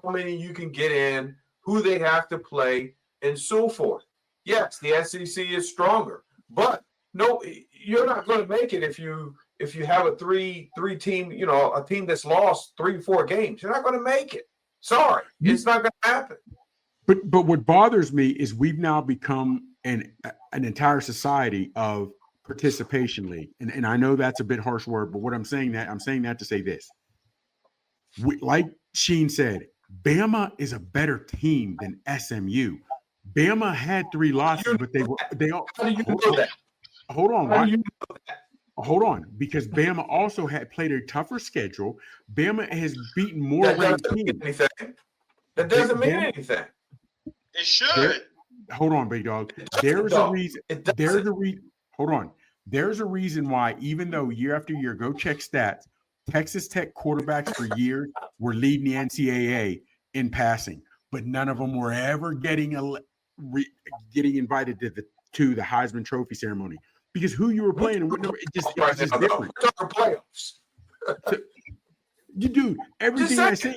how many you can get in, who they have to play, and so forth. Yes, the SEC is stronger, but no, you're not going to make it if you have a three team, a team that's lost 3-4 games. You're not going to make it. Sorry, it's not going to happen. But what bothers me is we've now become an entire society of participation league, and I know that's a bit harsh word, but what I'm saying that to say this: like Sheen said, Bama is a better team than SMU. Bama had 3 losses, but they all. How do you know that? Hold on, How do you know that? Hold on, because Bama also had played a tougher schedule. Bama has beaten more ranked teams. That doesn't mean anything. It should. Hold on, big dog. There's a reason. There's a reason. Hold on. There's a reason why, even though year after year, go check stats, Texas Tech quarterbacks for years were leading the NCAA in passing, but none of them were ever getting invited to the Heisman Trophy ceremony because who you were playing and what number, it just different. Playoffs. Dude, everything I say,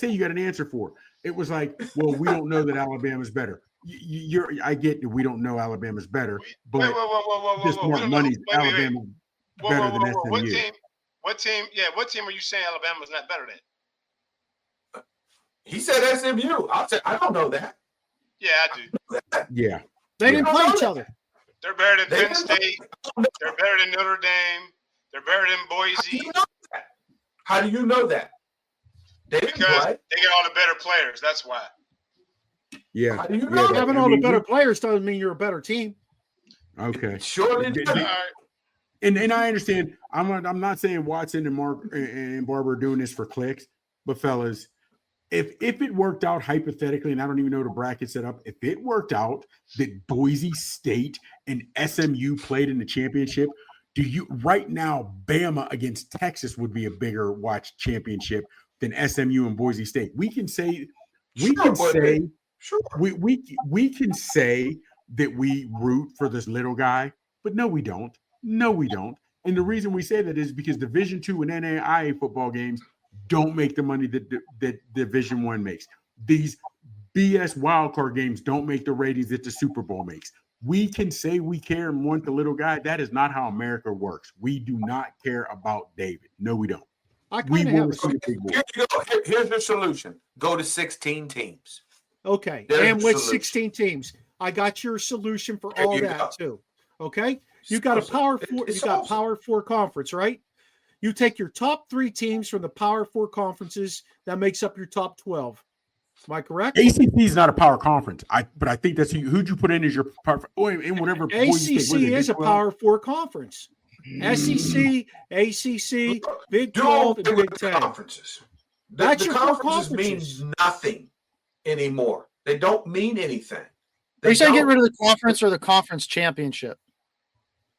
you got an answer for. It was like, well, we don't know that Alabama's better. I get that we don't know Alabama's better, but just more money. Alabama's better than SMU. What team? Yeah, what team are you saying Alabama's not better than? He said SMU. I don't know that. Yeah, I do. Yeah, they didn't play each other. They're better than Penn State. They're better than Notre Dame. They're better than Boise. How do you know that? Because they get all the better players. That's why. Yeah. How do you know having all the better players doesn't mean you're a better team. Okay. Sure. And I understand. I'm not saying Watson and Mark and Barber are doing this for clicks, but fellas, if it worked out hypothetically, and I don't even know the bracket set up, if it worked out that Boise State and SMU played in the championship, right now Bama against Texas would be a bigger watch championship than SMU and Boise State. We can say we can say that we root for this little guy, but no, we don't. No, we don't. And the reason we say that is because Division II and NAIA football games don't make the money that Division I makes. These BS wildcard games don't make the ratings that the Super Bowl makes. We can say we care and want the little guy. That is not how America works. We do not care about David. No, we don't. Here's the solution. Go to 16 teams. Okay. And with 16 teams, I got your solution for all that too. Okay. You got a Power 4. You got Power 4 conference, right? You take your top 3 teams from the Power 4 conferences. That makes up your top 12. Am I correct? ACC is not a power conference. But I think that's who'd you put in as your power. In whatever. ACC is a Power 4 conference. SEC, ACC, Big 12, and Big 10. Conferences. The conferences means nothing anymore. They don't mean anything. They say get rid of the conference or the conference championship.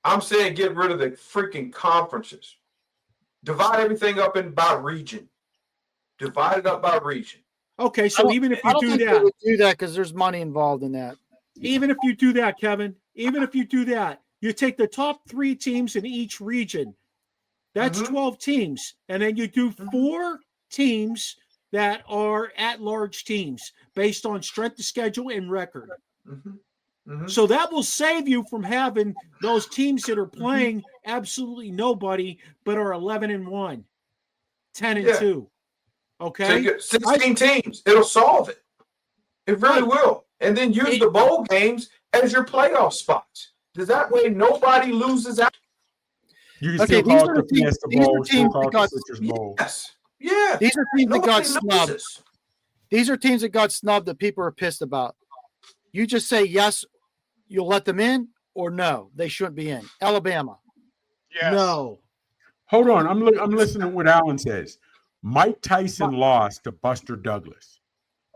I'm saying get rid of the freaking conferences. Divide everything up by region. Divide it up by region. Okay, so even if you do that, do that because there's money involved in that. Even if you do that, Kevin, you take the top 3 teams in each region. That's 12 teams. And then you do 4 teams that are at-large teams based on strength of schedule and record. So that will save you from having those teams that are playing absolutely nobody but are 11-1, 10-2. Okay? So 16 teams. It'll solve it. It really will. And then use the bowl games as your playoff spots. Because that way nobody loses out. You can still call it the Fiesta Bowl, still call it the Citrus Bowl. Yes. Yeah. These are teams that got snubbed. These are teams that got snubbed that people are pissed about. You just say yes, you'll let them in, or no, they shouldn't be in. Alabama. Yes. No. Hold on. I'm listening to what Alan says. Mike Tyson lost to Buster Douglas.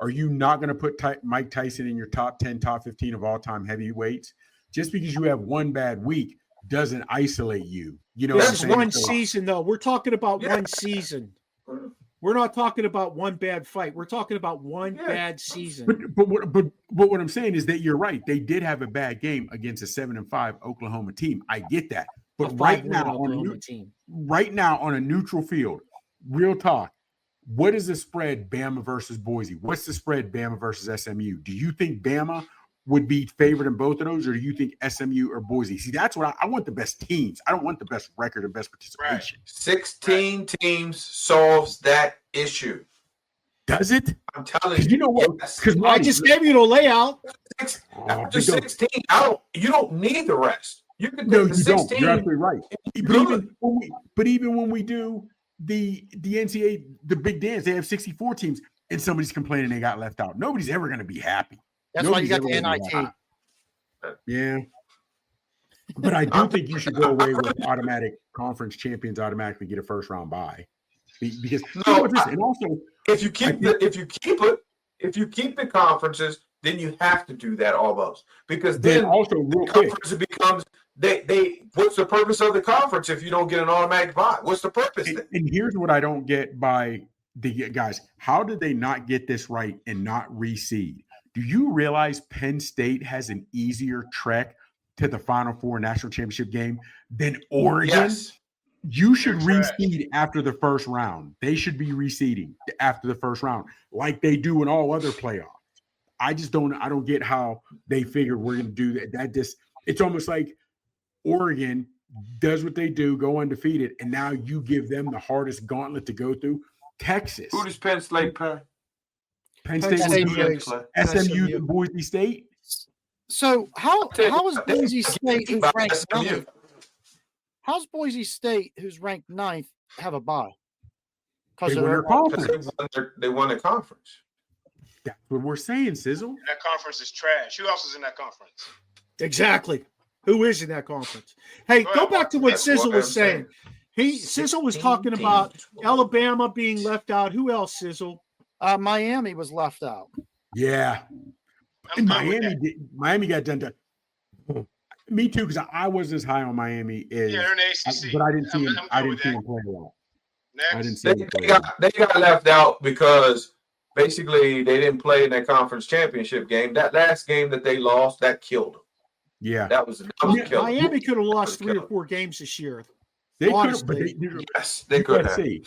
Are you not going to put Mike Tyson in your top 10, top 15 of all-time heavyweights? Just because you have one bad week doesn't isolate you. You know, this is one season, though. We're talking about one season. We're not talking about one bad fight. We're talking about one bad season. But what I'm saying is that you're right. They did have a bad game against a 7-5 Oklahoma team. I get that. But right now on a neutral field, real talk, what is the spread Bama versus Boise? What's the spread Bama versus SMU? Do you think Bama would be favored in both of those, or do you think SMU or Boise? See, that's what I want the best teams. I don't want the best record or best participation. 16 teams solves that issue. Does it? I'm telling you. You know what? Because I just gave you the layout. After 16, you don't need the rest. You can no, take you 16. Don't. You're absolutely right. But even when we do the NCAA, the big dance, they have 64 teams, and somebody's complaining they got left out. Nobody's ever going to be happy. That's Nobody's why you got the NIT. Yeah. But I do think you should go away with automatic conference champions automatically get a first round bye. Because and also if you keep the conferences, then you have to do that almost. Because then also real quick, becomes they what's the purpose of the conference if you don't get an automatic bye? What's the purpose then? And here's what I don't get by the guys. How did they not get this right and not reseed? Do you realize Penn State has an easier trek to the Final Four national championship game than Oregon? Yes. You should reseed after the first round. They should be reseeding after the first round like they do in all other playoffs. I don't get how they figured we're going to do that. It's almost like Oregon does what they do, go undefeated, and now you give them the hardest gauntlet to go through. Texas. Who does Penn State play? Penn State SMU and Boise State. So how is Boise State, who's ranked ninth? How's Boise State, who's ranked ninth, have a bye? Because they won the conference. That's what we're saying, Sizzle. That conference is trash. Who else is in that conference? Exactly. Who is in that conference? Hey, go back to what Sizzle was saying. Sizzle was talking about Alabama being left out. Who else, Sizzle? Miami was left out. Yeah. And Miami got done. Me too, because I wasn't as high on Miami as they're in the ACC. But I didn't see him play a lot. I didn't see they got left out because basically they didn't play in that conference championship game. That last game that they lost, that killed them. Yeah. That was Miami could have lost 3 or 4 games this year. They could, but they could have. See,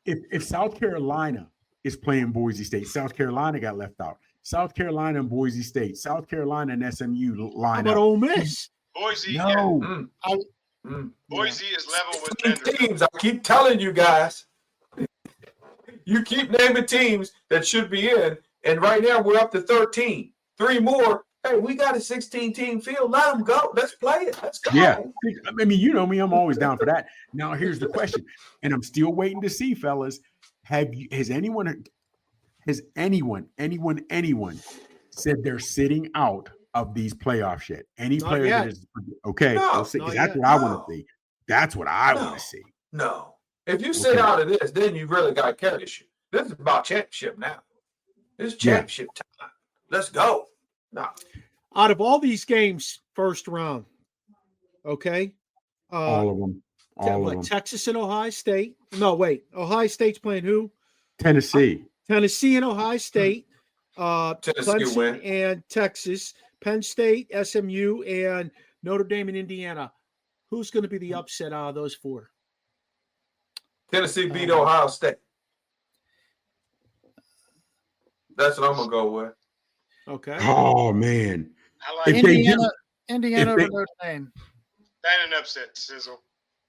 if South Carolina is playing Boise State, South Carolina got left out. South Carolina and Boise State, South Carolina and SMU line How about Ole Miss? Boise, Boise is level with Vanderbilt. Teams. I keep telling you guys. You keep naming teams that should be in, and right now we're up to 13. 3 more. Hey, we got a 16-team field. Let them go. Let's play it. Let's go. Yeah. I mean, you know me. I'm always down for that. Now, here's the question, and I'm still waiting to see, fellas. Has anyone said they're sitting out of these playoffs yet? Any Not player yet. that is okay? No, we'll see, 'cause that's what I want to see. That's what I want to see. No. If you sit out of this, then you really got a care issue. This is about championship now. This is championship time. Let's go. No. Out of all these games, first round, okay? All of them. All of them. Texas and Ohio State. No, wait. Ohio State's playing who? Tennessee. Tennessee and Ohio State. Tennessee Clemson win. and Texas. Penn State, SMU, and Notre Dame and Indiana. Who's going to be the upset out of those 4? Tennessee beat Ohio State. That's what I'm going to go with. Okay. Oh, man. I like Indiana over Notre Dame. That ain't an upset, Sizzle.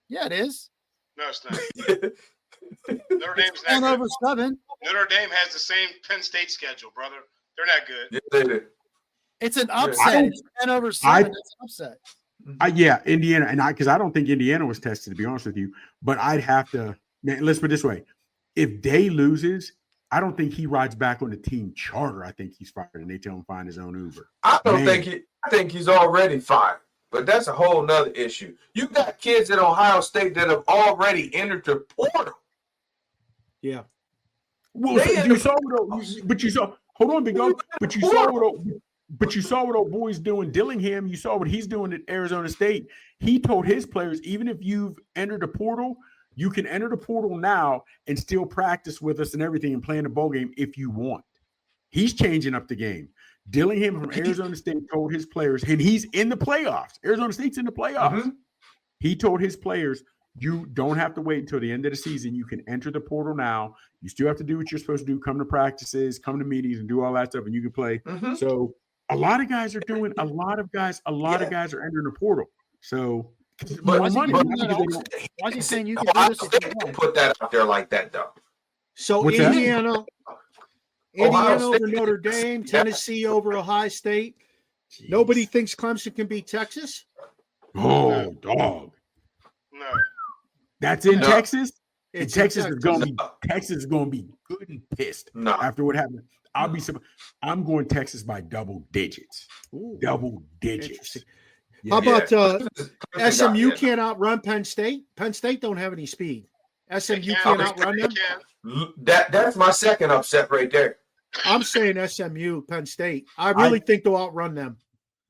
Yeah, it is. No, it's not. Notre Dame's not 10 good. over 7. Notre Dame has the same Penn State schedule, brother. They're not good. Yeah, they do. It's an upset. It's 10 over 7. It's an upset. Yeah, Indiana, and because I don't think Indiana was tested, to be honest with you. But I'd have to. Man, let's put it this way: if Day loses, I don't think he rides back on the team charter. I think he's fired, and they tell him to find his own Uber. I think he's already fired, but that's a whole nother issue. You got kids at Ohio State that have already entered the portal. Yeah. Well, you saw, but you saw. Hold on, big dog. But you saw what old boy's doing. Dillingham, you saw what he's doing at Arizona State. He told his players, even if you've entered a portal, you can enter the portal now and still practice with us and everything and play in the bowl game if you want. He's changing up the game. Dillingham from Arizona State told his players, and he's in the playoffs. Arizona State's in the playoffs. Mm-hmm. He told his players, you don't have to wait until the end of the season. You can enter the portal now. You still have to do what you're supposed to do, come to practices, come to meetings, and do all that stuff, and you can play. Mm-hmm. So a lot of guys are doing, a lot of guys are entering the portal. So But why is he saying you can do Ohio this if State you didn't want? put that out there like that, though. So What's that? Indiana Ohio over State- Notre Dame, Tennessee over Ohio State. Nobody thinks Clemson can beat Texas. Oh, dog. No. That's in No. Texas? And It's in Texas is going to be No. Texas is going to be good and pissed No. after what happened. I'm going Texas by double digits. Ooh, Double digits. interesting. Yeah. How about Clemson SMU got- can't outrun Penn State? Penn State don't have any speed. SMU They can't can. outrun They them. can. That's my second upset right there. I'm saying SMU, Penn State. I really think they'll outrun them.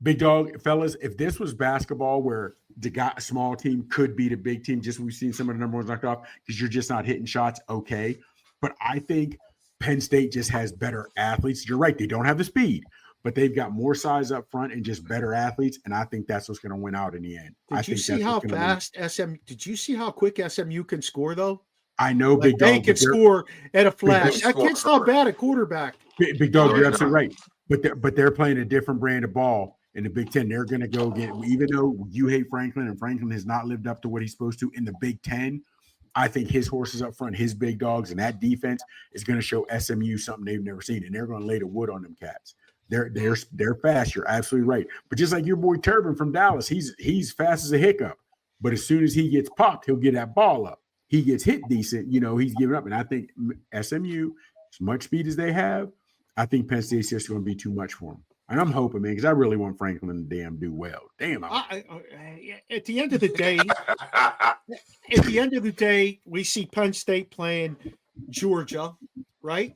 Big dog, fellas, if this was basketball where a small team could beat a big team, just we've seen some of the number ones knocked off because you're just not hitting shots, okay. But I think Penn State just has better athletes. You're right, they don't have the speed, but they've got more size up front and just better athletes, and I think that's what's going to win out in the end. Did you see how fast SMU? Did you see how quick SMU can score though? I know, Like big they dog. can score at a flash. Big That kid's not bad at quarterback. Big dog, you're absolutely right. But they're playing a different brand of ball in the Big Ten. They're going to go get, even though you hate Franklin and Franklin has not lived up to what he's supposed to in the Big Ten, I think his horses up front, his big dogs, and that defense is going to show SMU something they've never seen, and they're going to lay the wood on them cats. They're fast. You're absolutely right. But just like your boy Turbin from Dallas, he's fast as a hiccup. But as soon as he gets popped, he'll get that ball up. He gets hit decent, he's giving up. And I think SMU, as much speed as they have, I think Penn State's just going to be too much for them. And I'm hoping, man, because I really want Franklin to do well. Damn. At the end of the day, we see Penn State playing Georgia, right?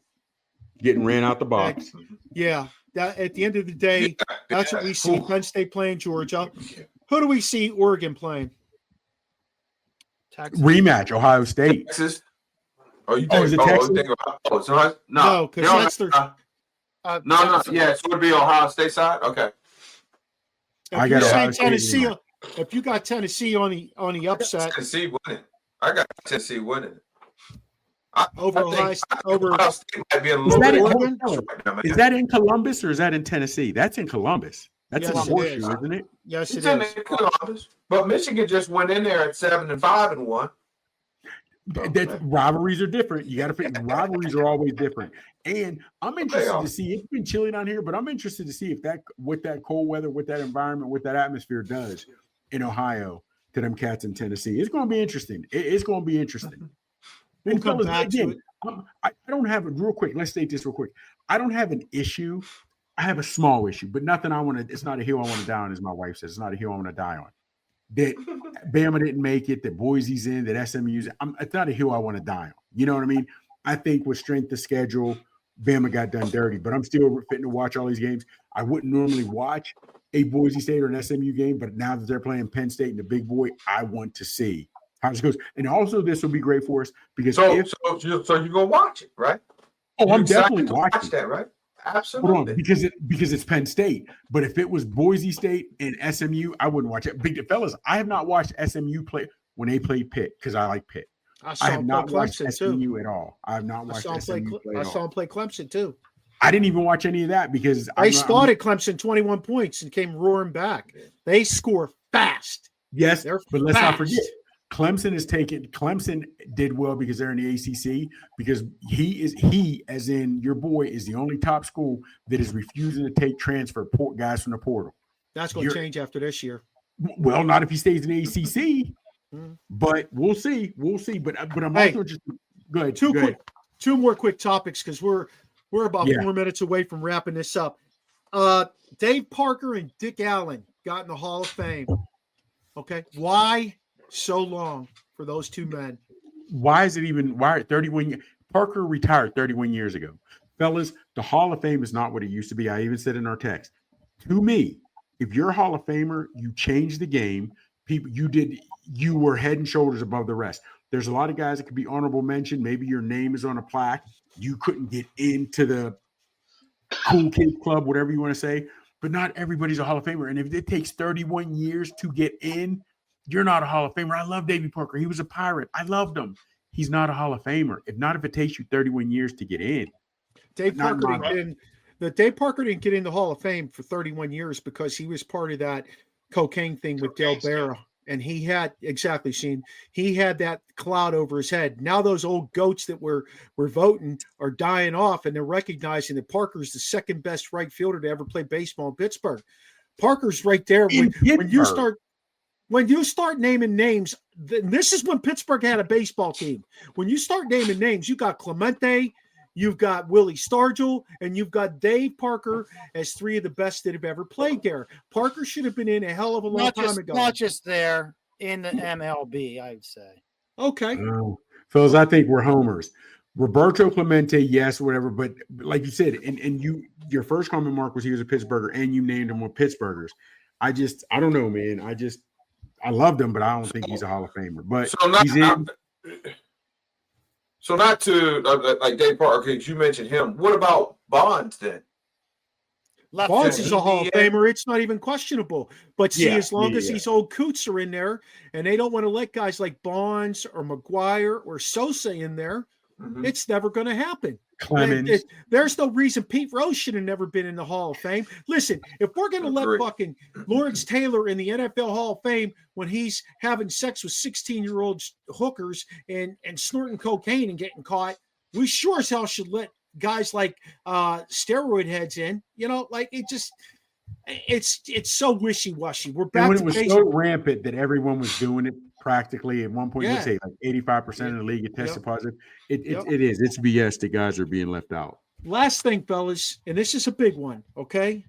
Getting ran out the box. Yeah. At the end of the day, that's what we see. Penn State playing Georgia. Who do we see Oregon playing? Texas. Rematch, Ohio State. Texas. Is it Texas? No, because that's their. No. Yeah, so it would be Ohio State side. Okay. I got Ohio State Tennessee. If you got Tennessee on the upset, Tennessee winning. I got Tennessee winning. Over Ohio State might be a Is little that, bit Oregon? is that in Columbus or is that in Tennessee? That's in Columbus. That's in Yes, the it horseshoe, is. isn't it? Yes, It's it in is. Columbus. But Michigan just went in there at 7-5-1. That rivalries are different. You got to figure rivalries are always different. And I'm interested to see. It's been chilly down here, but I'm interested to see if what that cold weather, what that environment, what that atmosphere does in Ohio to them cats in Tennessee. It's going to be interesting. It's going to be interesting. We'll come back to it. I don't have it real quick. Let's state this real quick. I don't have an issue. I have a small issue, but nothing I want to. It's not a hill I want to die on, as my wife says. It's not a hill I want to die on. That Bama didn't make it, that Boise's in, that SMU's. It's not a hill I want to die on. You know what I mean? I think with strength of schedule, Bama got done dirty, but I'm still fitting to watch all these games. I wouldn't normally watch a Boise State or an SMU game, but now that they're playing Penn State and the big boy, I want to see how this goes. And also, this will be great for us because so you're gonna watch it, right? Oh, You're I'm definitely excited to watching watch that, right? Absolutely. Hold on, because it's Penn State. But if it was Boise State and SMU, I wouldn't watch it. Big fellas, I have not watched SMU play when they played Pitt because I like Pitt. I have not watched SMU at all. I have not watched SMU play. I saw him play Clemson too. I didn't even watch any of that because they started Clemson 21 points and came roaring back. They score fast. Yes, but let's not forget. Clemson did well because they're in the ACC because he, as in your boy, is the only top school that is refusing to take transfer guys from the portal. That's going to change after this year. Well, not if he stays in the ACC, but we'll see. We'll see. But I'm also just go ahead. Two more quick topics because we're about 4 minutes away from wrapping this up. Dave Parker and Dick Allen got in the Hall of Fame. Okay, why so long for those two men? Why is it even? Why 31? Parker retired 31 years ago. Fellas, the Hall of Fame is not what it used to be. I even said in our text. To me, if you're a Hall of Famer, you changed the game. You were head and shoulders above the rest. There's a lot of guys that could be honorable mention. Maybe your name is on a plaque. You couldn't get into the cool kid club, whatever you want to say, but not everybody's a Hall of Famer. And if it takes 31 years to get in, you're not a Hall of Famer. I love Davey Parker. He was a Pirate. I loved him. He's not a Hall of Famer. If it takes you 31 years to get in. Dave Parker didn't get in the Hall of Fame for 31 years because he was part of that cocaine thing with Del Barra. And he had he had that cloud over his head. Now those old goats that were voting are dying off, and they're recognizing that Parker's the second best right fielder to ever play baseball in Pittsburgh. Parker's right there. When you start naming names, this is when Pittsburgh had a baseball team. When you start naming names, you got Clemente, you've got Willie Stargell, and you've got Dave Parker as three of the best that have ever played there. Parker should have been in a hell of a long time ago. Not just there, in the MLB, I'd say. Okay. Fellas, I think we're homers. Roberto Clemente, yes, whatever. But like you said, and your first comment, Mark, was he was a Pittsburgher, and you named him with Pittsburghers. I don't know, man. I loved him, but I don't think he's a Hall of Famer. But he's in. So not to like Dave Parker, because you mentioned him. What about Bonds then? Bonds is a Hall of Famer. It's not even questionable. But see, as long as these old coots are in there, and they don't want to let guys like Bonds or McGuire or Sosa in there, it's never going to happen. Clemens. There's no reason Pete Rose should have never been in the Hall of Fame. Listen, if we're going to let fucking Lawrence Taylor in the NFL Hall of Fame when he's having sex with 16-year-old hookers and snorting cocaine and getting caught, we sure as hell should let guys like steroid heads in. It's so wishy-washy. We're back when to it was so rampant that everyone was doing it practically at one point. Let's say like 85% of the league had tested positive. It is. It's BS that guys are being left out. Last thing, fellas, and this is a big one, okay?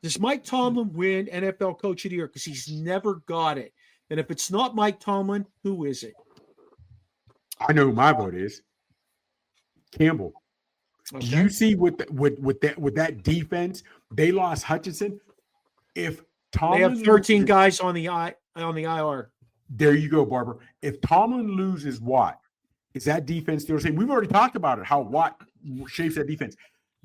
Does Mike Tomlin win NFL Coach of the Year? Because he's never got it. And if it's not Mike Tomlin, who is it? I know who my vote is. Campbell. Okay. You see with that defense, they lost Hutchinson. If Tomlin, they have 13 guys on the IR. There you go, Barber. If Tomlin loses Watt, is that defense still the same? We've already talked about it, how Watt shapes that defense.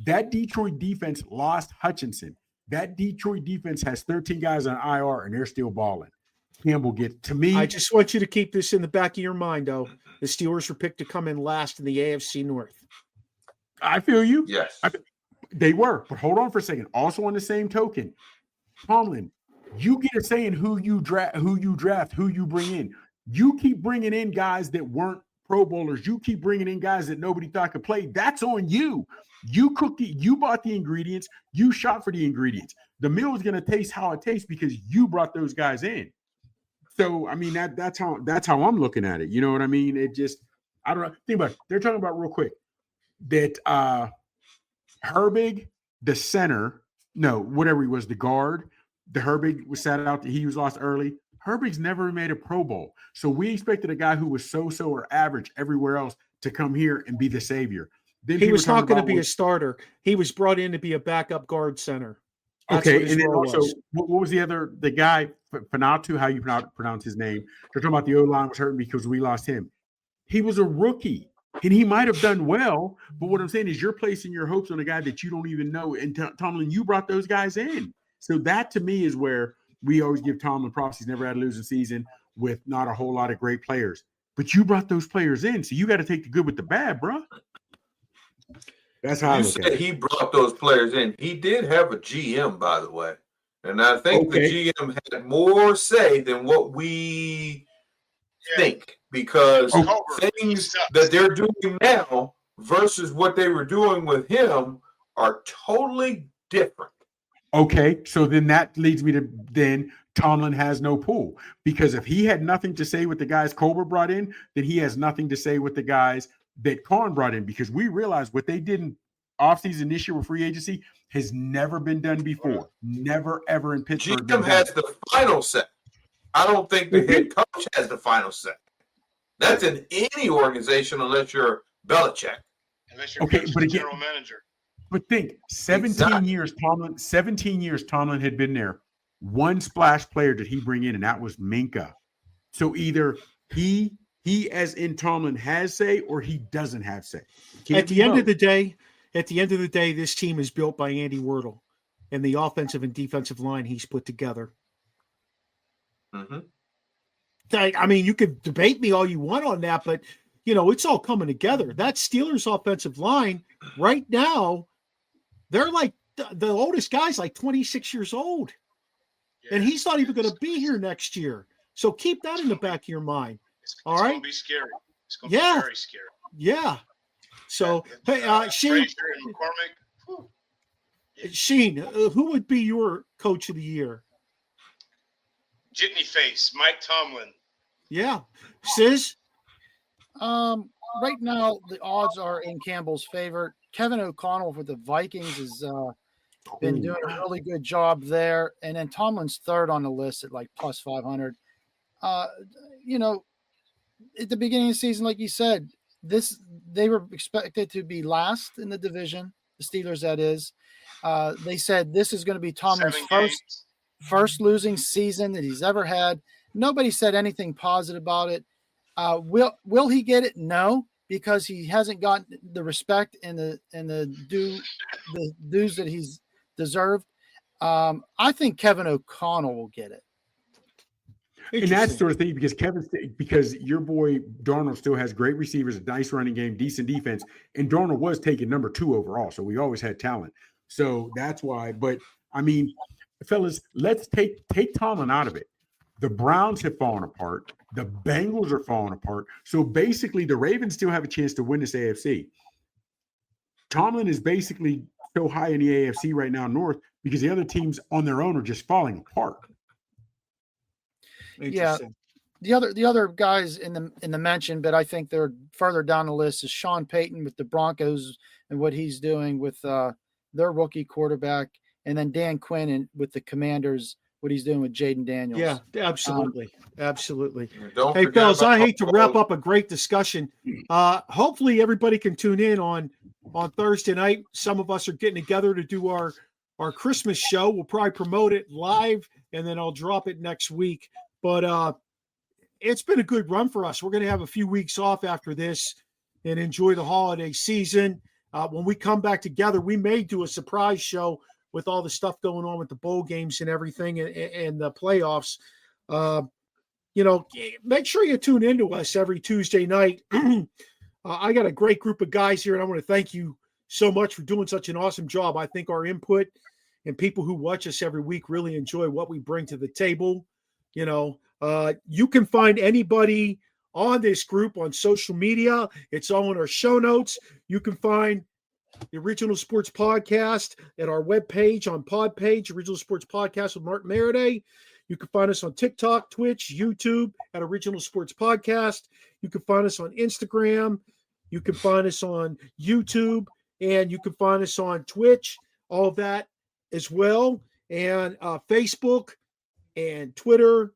That Detroit defense lost Hutchinson. That Detroit defense has 13 guys on IR, and they're still balling. Campbell gets to me. I just want you to keep this in the back of your mind, though. The Steelers were picked to come in last in the AFC North. I feel you. Yes. They were. But hold on for a second. Also on the same token, Tomlin, you get a say in who you draft, who you bring in. You keep bringing in guys that weren't Pro Bowlers. You keep bringing in guys that nobody thought could play. That's on you. You cooked it. You bought the ingredients. You shot for the ingredients. The meal is going to taste how it tastes because you brought those guys in. So, I mean, that's how I'm looking at it. You know what I mean? It just, I don't know. Think about it. They're talking about real quick that Herbig, the center, whatever he was, the guard, the Herbig was sat out. He was lost early. Herbig's never made a Pro Bowl. So we expected a guy who was so-so or average everywhere else to come here and be the savior. Then he was not going to be a starter. He was brought in to be a backup guard center. That's okay, and then also, what was the guy, Fanatu, how you pronounce his name? They're talking about the O-line was hurting because we lost him. He was a rookie, and he might have done well, but what I'm saying is you're placing your hopes on a guy that you don't even know, and Tomlin, you brought those guys in. So that, to me, is where we always give Tomlin props. He's never had a losing season with not a whole lot of great players. But you brought those players in, so you got to take the good with the bad, bro. That's how I look at it. He brought those players in. He did have a GM, by the way. And I think the GM had more say than what we think, because things that they're doing now versus what they were doing with him are totally different. Okay, so then that leads me to then Tomlin has no pull, because if he had nothing to say with the guys Colbert brought in, then he has nothing to say with the guys that Kahn brought in, because we realized what they did in offseason this year with free agency has never been done before. Never, ever in Pittsburgh. GM has the final say. I don't think the head coach has the final say. That's in any organization unless you're Belichick. Unless you're Okay, coach but the again, general manager. but think 17 years Tomlin had been there. One splash player did he bring in, and that was Minka. So either he as in Tomlin has say, or he doesn't have say. At the end of the day, this team is built by Andy Wordle and the offensive and defensive line he's put together. Mm-hmm. I mean, you could debate me all you want on that, but it's all coming together. That Steelers offensive line right now, they're like the oldest guy's like 26 years old, and he's not even going to be here next year. So keep that in the back of your mind. It's all right, going to be scary. It's going to be very scary. Yeah. So hey, Sheen, Frazier and McCormick. Sheen, who would be your coach of the year? Jitney face, Mike Tomlin. Yeah. Sis? Right now, the odds are in Campbell's favor. Kevin O'Connell with the Vikings has been doing a really good job there. And then Tomlin's third on the list at like plus 500. At the beginning of the season, like you said, they were expected to be last in the division, the Steelers, that is. They said this is going to be Tomlin's first losing season that he's ever had. Nobody said anything positive about it. Will he get it? No, because he hasn't gotten the respect and the dues that he's deserved. I think Kevin O'Connell will get it. And that sort of thing, because your boy Darnold still has great receivers, a nice running game, decent defense, and Darnold was taken number 2 overall, so we always had talent. So that's why. But I mean, fellas, let's take Tomlin out of it. The Browns have fallen apart. The Bengals are falling apart. So basically, the Ravens still have a chance to win this AFC. Tomlin is basically so high in the AFC right now north because the other teams on their own are just falling apart. Yeah, the other guys in the mention, but I think they're further down the list is Sean Payton with the Broncos and what he's doing with their rookie quarterback, and then Dan Quinn with the Commanders, what he's doing with Jaden Daniels. Yeah, absolutely. Absolutely. Hey, fellas, I hate to wrap up a great discussion. Hopefully everybody can tune in on Thursday night. Some of us are getting together to do our Christmas show. We'll probably promote it live, and then I'll drop it next week. But it's been a good run for us. We're going to have a few weeks off after this and enjoy the holiday season. When we come back together, we may do a surprise show with all the stuff going on with the bowl games and everything and the playoffs. Make sure you tune into us every Tuesday night. I got a great group of guys here, and I want to thank you so much for doing such an awesome job. I think our input and people who watch us every week really enjoy what we bring to the table. You can find anybody on this group on social media. It's all in our show notes. You can find the Original Sports Podcast at our webpage on Podpage, Original Sports Podcast with Mark Maradei. You can find us on TikTok, Twitch, YouTube at Original Sports Podcast. You can find us on Instagram. You can find us on YouTube, and you can find us on Twitch, all of that as well, and Facebook and Twitter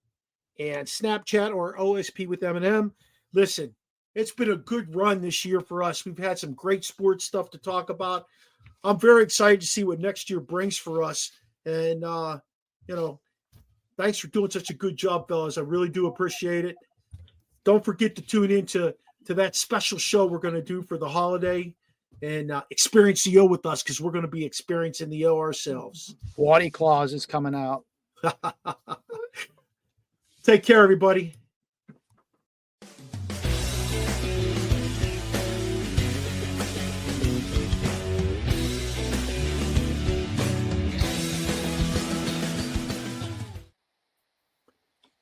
and Snapchat or OSP with M&M. Listen, it's been a good run this year for us. We've had some great sports stuff to talk about. I'm very excited to see what next year brings for us. And, thanks for doing such a good job, fellas. I really do appreciate it. Don't forget to tune into that special show we're going to do for the holiday and experience the O with us, because we're going to be experiencing the O ourselves. Waddy Claus is coming out. Take care, everybody.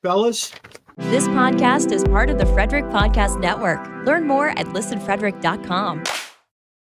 Fellas, This podcast is part of the Frederick Podcast Network. Learn more at listenfrederick.com.